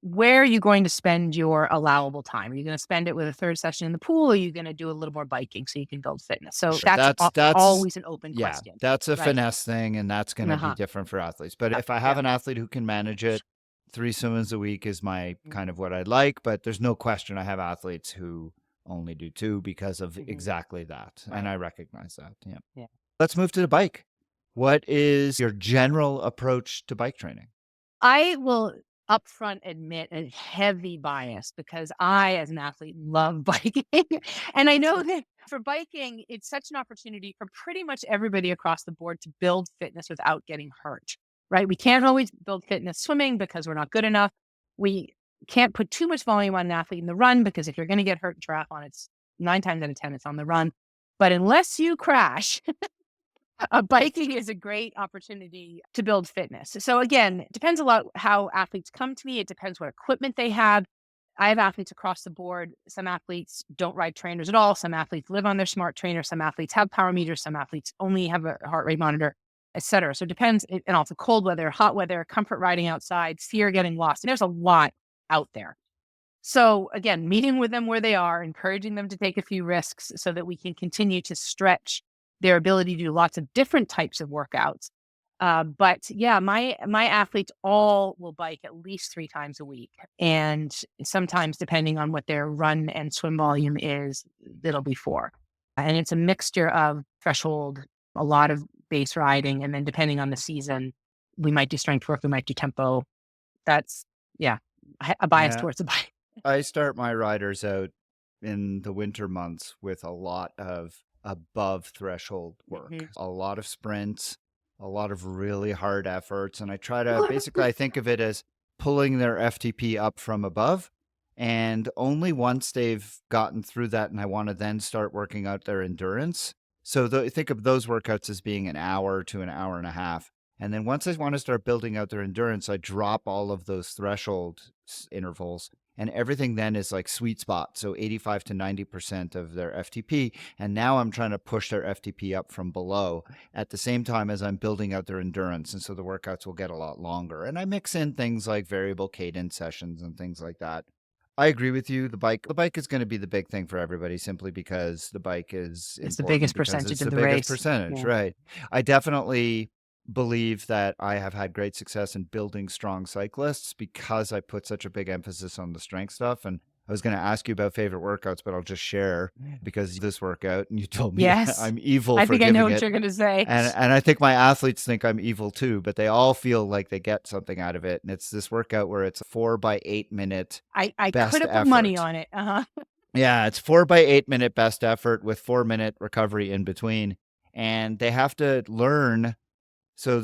where are you going to spend your allowable time? Are you going to spend it with a third session in the pool, or are you going to do a little more biking so you can build fitness? So Sure. that's That's always an open yeah, question, that's a right? finesse thing, and that's going to be Uh-huh. different for athletes. But if I have Yeah. an athlete who can manage it, 3 swims a week is my kind Mhm. of what I like. But there's no question I have athletes who only do 2 because of Mhm. exactly that, and Right. I recognize that. Yeah. Yeah. Let's move to the bike. What is your general approach to bike training? I will upfront admit a heavy bias because I, as an athlete, love biking. And I know that for biking, it's such an opportunity for pretty much everybody across the board to build fitness without getting hurt, right? We can't always build fitness swimming because we're not good enough. We can't put too much volume on an athlete in the run because if you're going to get hurt in triathlon, it's 9 times out of 10, it's on the run. But unless you crash, biking is a great opportunity to build fitness. So again, it depends a lot how athletes come to me. It depends what equipment they have. I have athletes across the board. Some athletes don't ride trainers at all. Some athletes live on their smart trainer. Some athletes have power meters. Some athletes only have a heart rate monitor, et cetera. So it depends. And also cold weather, hot weather, comfort riding outside, fear getting lost. And there's a lot out there. So again, meeting with them where they are, encouraging them to take a few risks so that we can continue to stretch their ability to do lots of different types of workouts. But yeah, my athletes all will bike at least 3 times a week, and sometimes depending on what their run and swim volume is, it'll be 4. And it's a mixture of threshold, a lot of base riding, and then depending on the season, we might do strength work, we might do tempo. That's yeah, a bias Yeah, towards the bike. I start my riders out in the winter months with a lot of above threshold work, Mhm. a lot of sprints, a lot of really hard efforts. And I try to basically, I think of it as pulling their FTP up from above. And only once they've gotten through that, and I want to then start working out their endurance. So think of those workouts as being an hour to an hour and a half. And then once I want to start building out their endurance, I drop all of those threshold intervals, and everything then is like sweet spot. So 85 to 90% of their FTP. And now I'm trying to push their FTP up from below at the same time as I'm building out their endurance. And so the workouts will get a lot longer. And I mix in things like variable cadence sessions and things like that. I agree with you. The bike is going to be the big thing for everybody, simply because the bike is It's the important, biggest because percentage it's of the the biggest race. percentage, Yeah. right? I definitely believe that I have had great success in building strong cyclists because I put such a big emphasis on the strength stuff. And I was going to ask you about favorite workouts, but I'll just share because this workout, and you told me Yes. I'm evil I for think I know giving what it. you're gonna say. And I think my athletes think I'm evil too, but they all feel like they get something out of it. And it's this workout where it's a 4 by 8 minute I could best have put money effort. on it. Uh-huh. Yeah, it's 4 by 8 minute best effort with 4 minute recovery in between. And they have to learn, so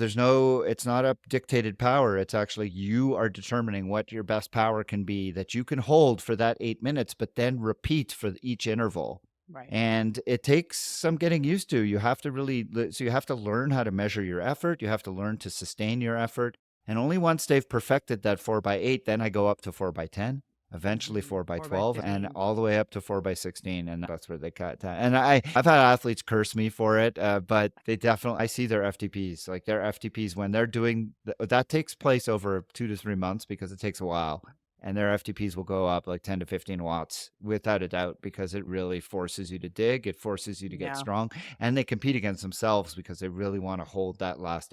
it's not a dictated power. It's actually you are determining what your best power can be that you can hold for that 8 minutes, but then repeat for each interval. Right. And it takes some getting used to. So you have to learn how to measure your effort. You have to learn to sustain your effort. And only once they've perfected that 4 by 8, then I go up to 4 by 10, eventually Mhm. four by 4 by 12, and 15. all the way up to 4 by 16. And that's where they cut. And I've had athletes curse me for it, but I see their FTPs, like their FTPs when they're doing that takes place over 2 to 3 months because it takes a while. And their FTPs will go up like 10 to 15 watts without a doubt, because it really forces you to dig. It forces you to get Yeah. strong, and they compete against themselves because they really want to hold that last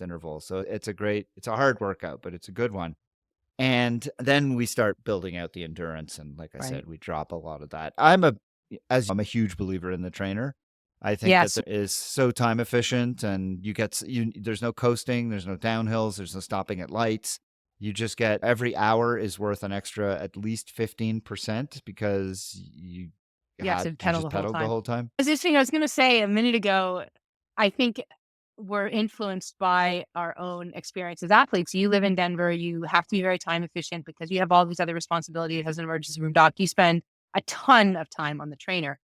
interval. So it's a hard workout, but it's a good one. And then we start building out the endurance. And like I Right. said, we drop a lot of that. I'm a huge believer in the trainer. I think that Yes. there is so time efficient, and there's no coasting, there's no downhills, there's no stopping at lights. You just get every hour is worth an extra at least 15% because Yes, and you pedal just the whole pedaled the time. whole time. It's interesting, I was gonna say a minute ago, I think we're influenced by our own experience as athletes. You live in Denver, you have to be very time efficient because you have all these other responsibilities as an emergency room doc. You spend a ton of time on the trainer.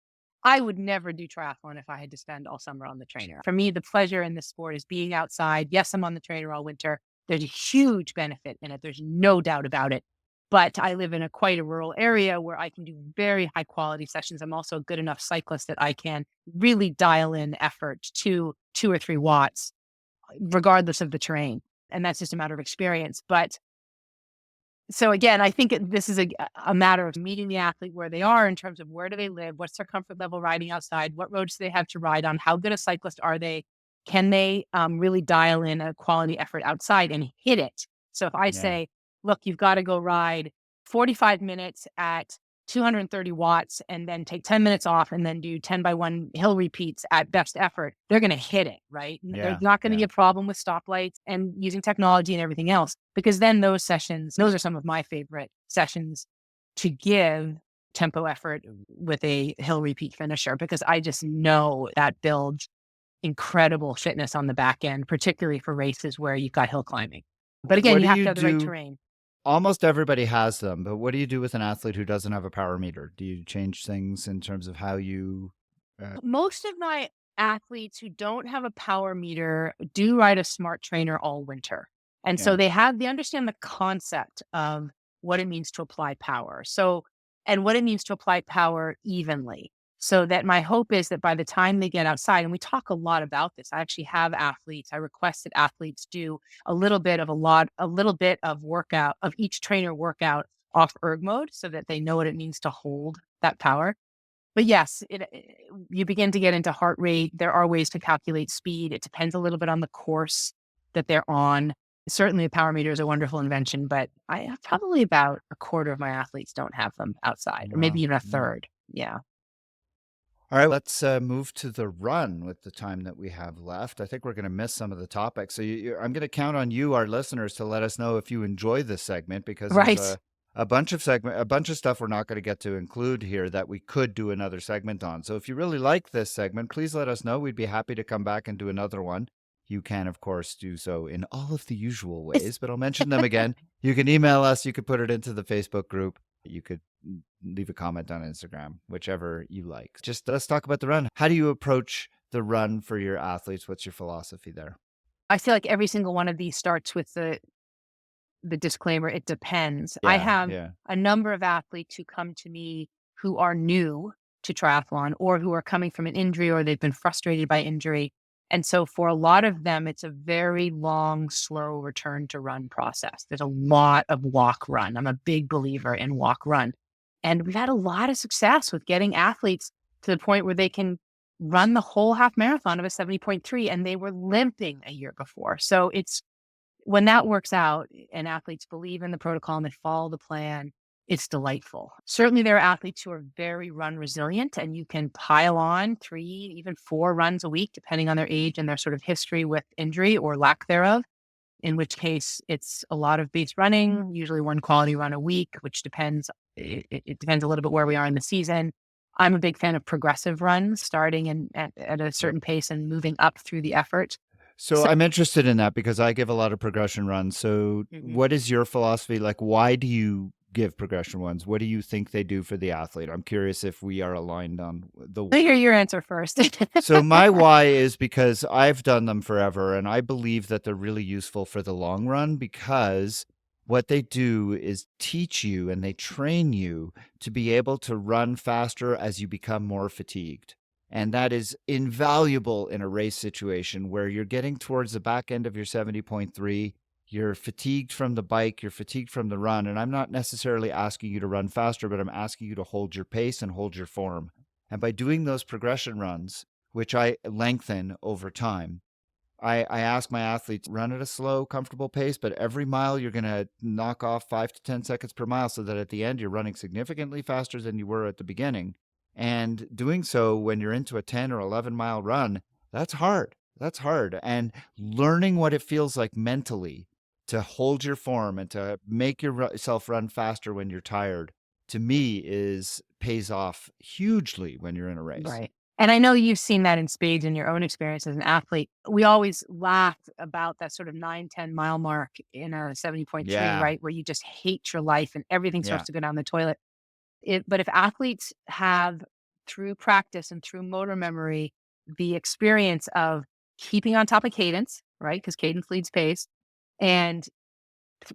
I would never do triathlon if I had to spend all summer on the trainer. For me, the pleasure in this sport is being outside. Yes, I'm on the trainer all winter. There's a huge benefit in it. There's no doubt about it. But I live in quite a rural area where I can do very high quality sessions. I'm also a good enough cyclist that I can really dial in effort to 2 or 3 watts, regardless of the terrain. And that's just a matter of experience. But so again, I think this is a matter of meeting the athlete where they are in terms of where do they live, what's their comfort level riding outside, what roads do they have to ride on, how good a cyclist are they, can they really dial in a quality effort outside and hit it. So if I Yeah. say, look, you've got to go ride 45 minutes at 230 watts and then take 10 minutes off and then do 10 by 1 hill repeats at best effort, they're going to hit it, right? There's Yeah. not going to be Yeah. a problem with stoplights and using technology and everything else, because then those sessions, those are some of my favorite sessions to give tempo effort with a hill repeat finisher, because I just know that builds incredible fitness on the back end, particularly for races where you've got hill climbing. But again, What you do have you to have the right do? terrain. Almost everybody has them, but what do you do with an athlete who doesn't have a power meter? Do you change things in terms of how you? Most of my athletes who don't have a power meter do ride a smart trainer all winter. And Yeah. so they understand the concept of what it means to apply power. So, and what it means to apply power evenly. So that my hope is that by the time they get outside, and we talk a lot about this, I actually have athletes, I request that athletes do a little bit of workout, of each trainer workout off erg mode so that they know what it means to hold that power. But yes, you begin to get into heart rate. There are ways to calculate speed. It depends a little bit on the course that they're on. Certainly, a power meter is a wonderful invention, but I have probably about a quarter of my athletes don't have them outside, or maybe Wow. even a Yeah. third. Yeah. All right, let's move to the run with the time that we have left. I think we're going to miss some of the topics. So I'm going to count on you, our listeners, to let us know if you enjoy this segment, because there's Right. a bunch of stuff we're not going to get to include here that we could do another segment on. So if you really like this segment, please let us know. We'd be happy to come back and do another one. You can, of course, do so in all of the usual It's ways, but I'll mention them again. You can email us. You could put it into the Facebook group. You could leave a comment on Instagram, whichever you like. Just let's talk about the run. How do you approach the run for your athletes? What's your philosophy there? I feel like every single one of these starts with the disclaimer, it depends. I Yeah, have yeah. a number of athletes who come to me who are new to triathlon or who are coming from an injury or they've been frustrated by injury. And so for a lot of them, it's a very long, slow return to run process. There's a lot of walk run. I'm a big believer in walk run. And we've had a lot of success with getting athletes to the point where they can run the whole half marathon of a 70.3, and they were limping a year before. So it's when that works out and athletes believe in the protocol and they follow the plan, it's delightful. Certainly, there are athletes who are very run resilient, and you can pile on 3, even 4 runs a week, depending on their age and their sort of history with injury or lack thereof. In which case, it's a lot of base running, usually 1 quality run a week, which depends. It depends a little bit where we are in the season. I'm a big fan of progressive runs, starting at a Yep. certain pace and moving up through the effort. So So, I'm interested in that because I give a lot of progression runs. So mhm. what is your philosophy? Like, why do you give progression runs? What do you think they do for the athlete? I'm curious if we are aligned on the. Let me hear your answer first. So my why is because I've done them forever, and I believe that they're really useful for the long run because what they do is teach you and they train you to be able to run faster as you become more fatigued. And that is invaluable in a race situation where you're getting towards the back end of your 70.3. You're fatigued from the bike, you're fatigued from the run. And I'm not necessarily asking you to run faster, but I'm asking you to hold your pace and hold your form. And by doing those progression runs, which I lengthen over time, I ask my athletes run at a slow, comfortable pace, but every mile you're going to knock off 5 to 10 seconds per mile so that at the end you're running significantly faster than you were at the beginning. And doing so when you're into a 10 or 11-mile run, that's hard. That's hard. And learning what it feels like mentally to hold your form and to make yourself run faster when you're tired, to me, is pays off hugely when you're in a race. Right. And I know you've seen that in spades in your own experience as an athlete. We always laugh about that sort of 9, 10 mile mark in a 70.3, Yeah. right? Where you just hate your life and everything starts Yeah. to go down the toilet. But if athletes have, through practice and through motor memory, the experience of keeping on top of cadence, right? Because cadence leads pace, and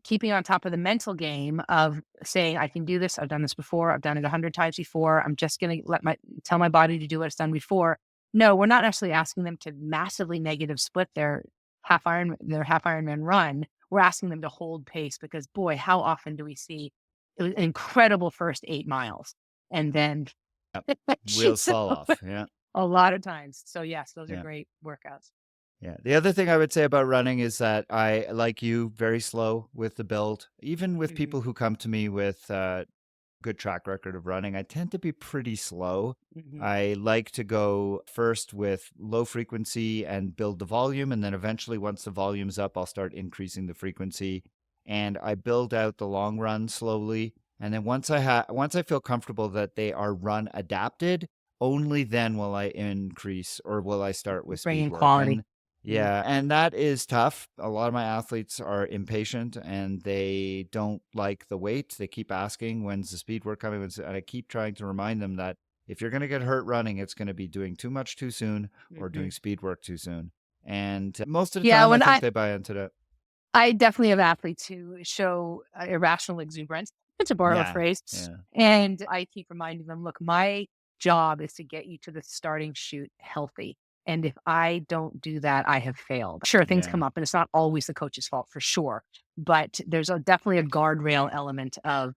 keeping on top of the mental game of saying, I can do this. I've done this before. I've done it 100 times before. I'm just going to tell my body to do what it's done before. No, we're not actually asking them to massively negative split their half Ironman run. We're asking them to hold pace because boy, how often do we see an incredible first 8 miles and then Yep. Wheels so fall off. Yeah. a lot of times. So yes, those are Yeah. great workouts. Yeah. The other thing I would say about running is that I, like you, very slow with the build. Even with Hmm. people who come to me with good track record of running, I tend to be pretty slow. Hmm. I like to go first with low frequency and build the volume. And then eventually, once the volume's up, I'll start increasing the frequency. And I build out the long run slowly. And then once I feel comfortable that they are run adapted, only then will I increase or will I start with Bring speed in work. quality. And yeah, and that is tough. A lot of my athletes are impatient and they don't like the wait. They keep asking, when's the speed work coming? And I keep trying to remind them that if you're going to get hurt running, it's going to be doing too much too soon or Hmm. doing speed work too soon. And most of the Yeah, time, I when think they buy into that. I definitely have athletes who show irrational exuberance, to borrow a Yeah. phrase. Yeah. And I keep reminding them, look, my job is to get you to the starting chute healthy. And if I don't do that, I have failed. Sure, things Yeah. come up and it's not always the coach's fault for sure. But there's definitely a guardrail element of,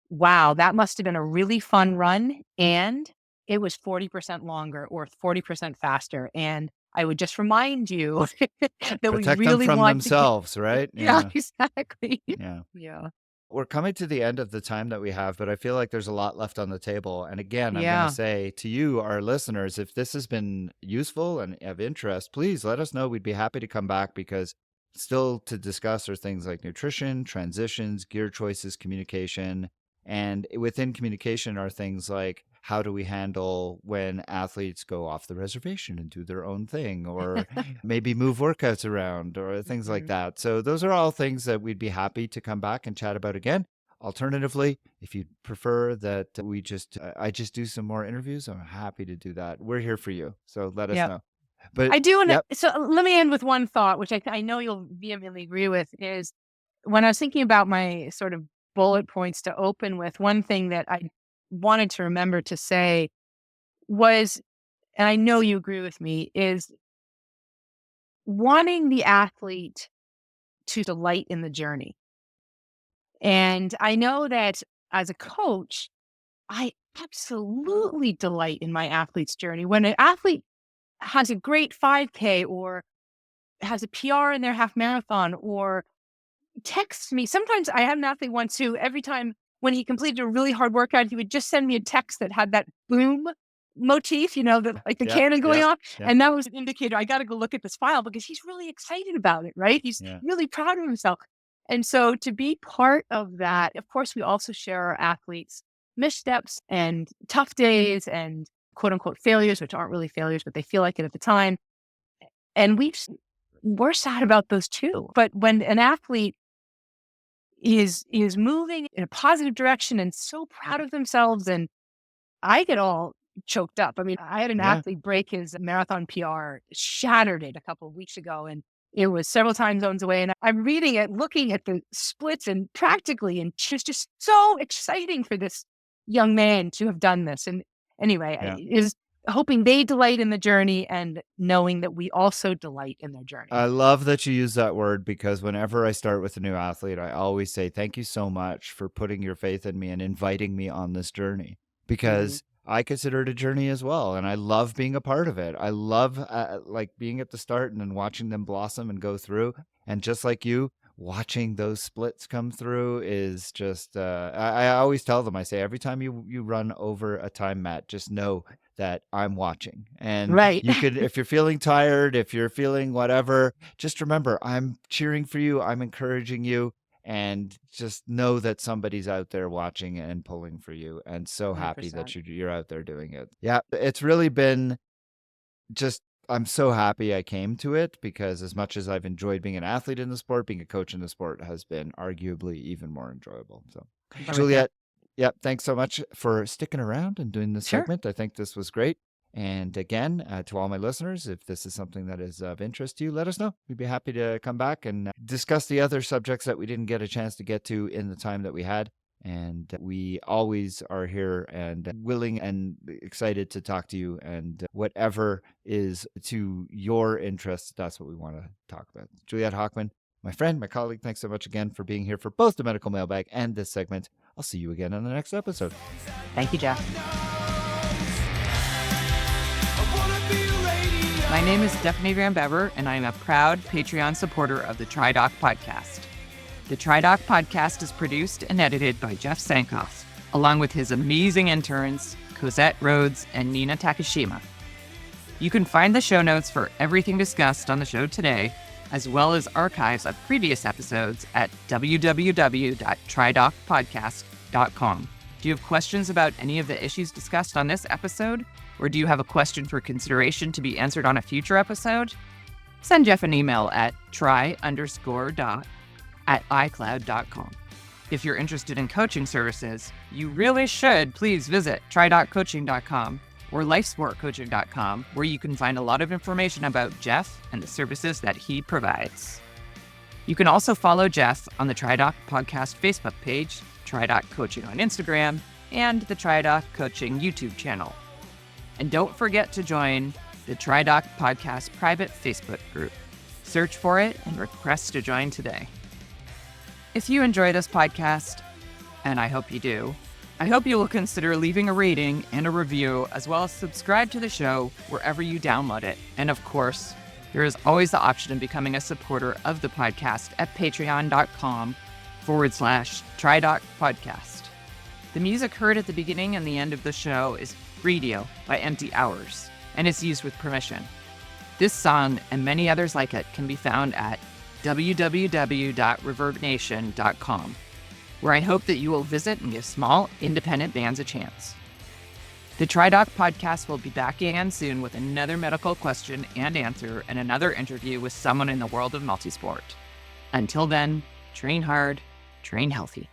wow, that must have been a really fun run. And it was 40% longer or 40% faster. And I would just remind you that we Protect them really from want to get, themselves, right? yeah, Yeah. exactly. Yeah. Yeah. We're coming to the end of the time that we have, but I feel like there's a lot left on the table. And again, I'm going to Yeah. say to you, our listeners, if this has been useful and of interest, please let us know. We'd be happy to come back because still to discuss are things like nutrition, transitions, gear choices, communication. And within communication are things like how do we handle when athletes go off the reservation and do their own thing, or maybe move workouts around, or things like Mhm. that. So, those are all things that we'd be happy to come back and chat about again. Alternatively, if you prefer that I just do some more interviews, I'm happy to do that. We're here for you. So, let us Yep. know. But I do. And yep. so let me end with one thought, which I know you'll vehemently agree with is when I was thinking about my sort of bullet points to open with, one thing that I wanted to remember to say was, and I know you agree with me, is wanting the athlete to delight in the journey. And I know that as a coach, I absolutely delight in my athlete's journey. When an athlete has a great 5K or has a PR in their half marathon or texts me. Sometimes I had an athlete once who every time when he completed a really hard workout, he would just send me a text that had that boom motif, the like the Yep. cannon going Yep. off. Yep. And that was an indicator. I got to go look at this file because he's really excited about it, right? He's Yeah. really proud of himself. And so to be part of that, of course, we also share our athletes' missteps and tough days and quote unquote failures, which aren't really failures, but they feel like it at the time. And we're sad about those too. But when an athlete is moving in a positive direction and so proud of themselves, and I get all choked up. I mean, I had an Yeah. athlete break his marathon PR, shattered it a couple of weeks ago, and it was several time zones away. And I'm reading it, looking at the splits and practically, and it's just so exciting for this young man to have done this. And anyway, Yeah. is hoping they delight in the journey and knowing that we also delight in their journey. I love that you use that word because whenever I start with a new athlete, I always say, thank you so much for putting your faith in me and inviting me on this journey Mhm. because I consider it a journey as well. And I love being a part of it. I love like being at the start and then watching them blossom and go through. And just like you, watching those splits come through is just, I always tell them, I say, every time you run over a time, Matt, just know that I'm watching. And Right. you could, if you're feeling tired, if you're feeling whatever, just remember, I'm cheering for you. I'm encouraging you. And just know that somebody's out there watching and pulling for you. And so happy that 100%. you're out there doing it. Yeah, it's really been just, I'm so happy I came to it, because as much as I've enjoyed being an athlete in the sport, being a coach in the sport has been arguably even more enjoyable. So, I'm with you. Juliet, yep, thanks so much for sticking around and doing this Sure. segment. I think this was great. And again, to all my listeners, if this is something that is of interest to you, let us know. We'd be happy to come back and discuss the other subjects that we didn't get a chance to get to in the time that we had. And we always are here and willing and excited to talk to you. And whatever is to your interests, that's what we want to talk about. Juliet Hockman, my friend, my colleague, thanks so much again for being here for both the medical mailbag and this segment. I'll see you again on the next episode. Thank you, Jeff. My name is Stephanie Van Bever, and I am a proud Patreon supporter of the TriDoc podcast. The TriDoc podcast is produced and edited by Jeff Sankoff, along with his amazing interns, Cosette Rhodes and Nina Takashima. You can find the show notes for everything discussed on the show today, as well as archives of previous episodes at www.tridocpodcast.com. Do you have questions about any of the issues discussed on this episode? Or do you have a question for consideration to be answered on a future episode? Send Jeff an email at try_doc@icloud.com. If you're interested in coaching services, you really should please visit tridoccoaching.com or lifesportcoaching.com, where you can find a lot of information about Jeff and the services that he provides. You can also follow Jeff on the TriDoc Podcast Facebook page, TriDoc Coaching on Instagram, and the TriDoc Coaching YouTube channel. And don't forget to join the TriDoc Podcast private Facebook group. Search for it and request to join today. If you enjoy this podcast, and I hope you do, I hope you will consider leaving a rating and a review, as well as subscribe to the show wherever you download it. And of course, there is always the option of becoming a supporter of the podcast at patreon.com/TriDoc podcast. The music heard at the beginning and the end of the show is Radio by Empty Hours, and is used with permission. This song and many others like it can be found at www.reverbnation.com, where I hope that you will visit and give small, independent bands a chance. The TriDoc podcast will be back again soon with another medical question and answer and another interview with someone in the world of multisport. Until then, train hard, train healthy.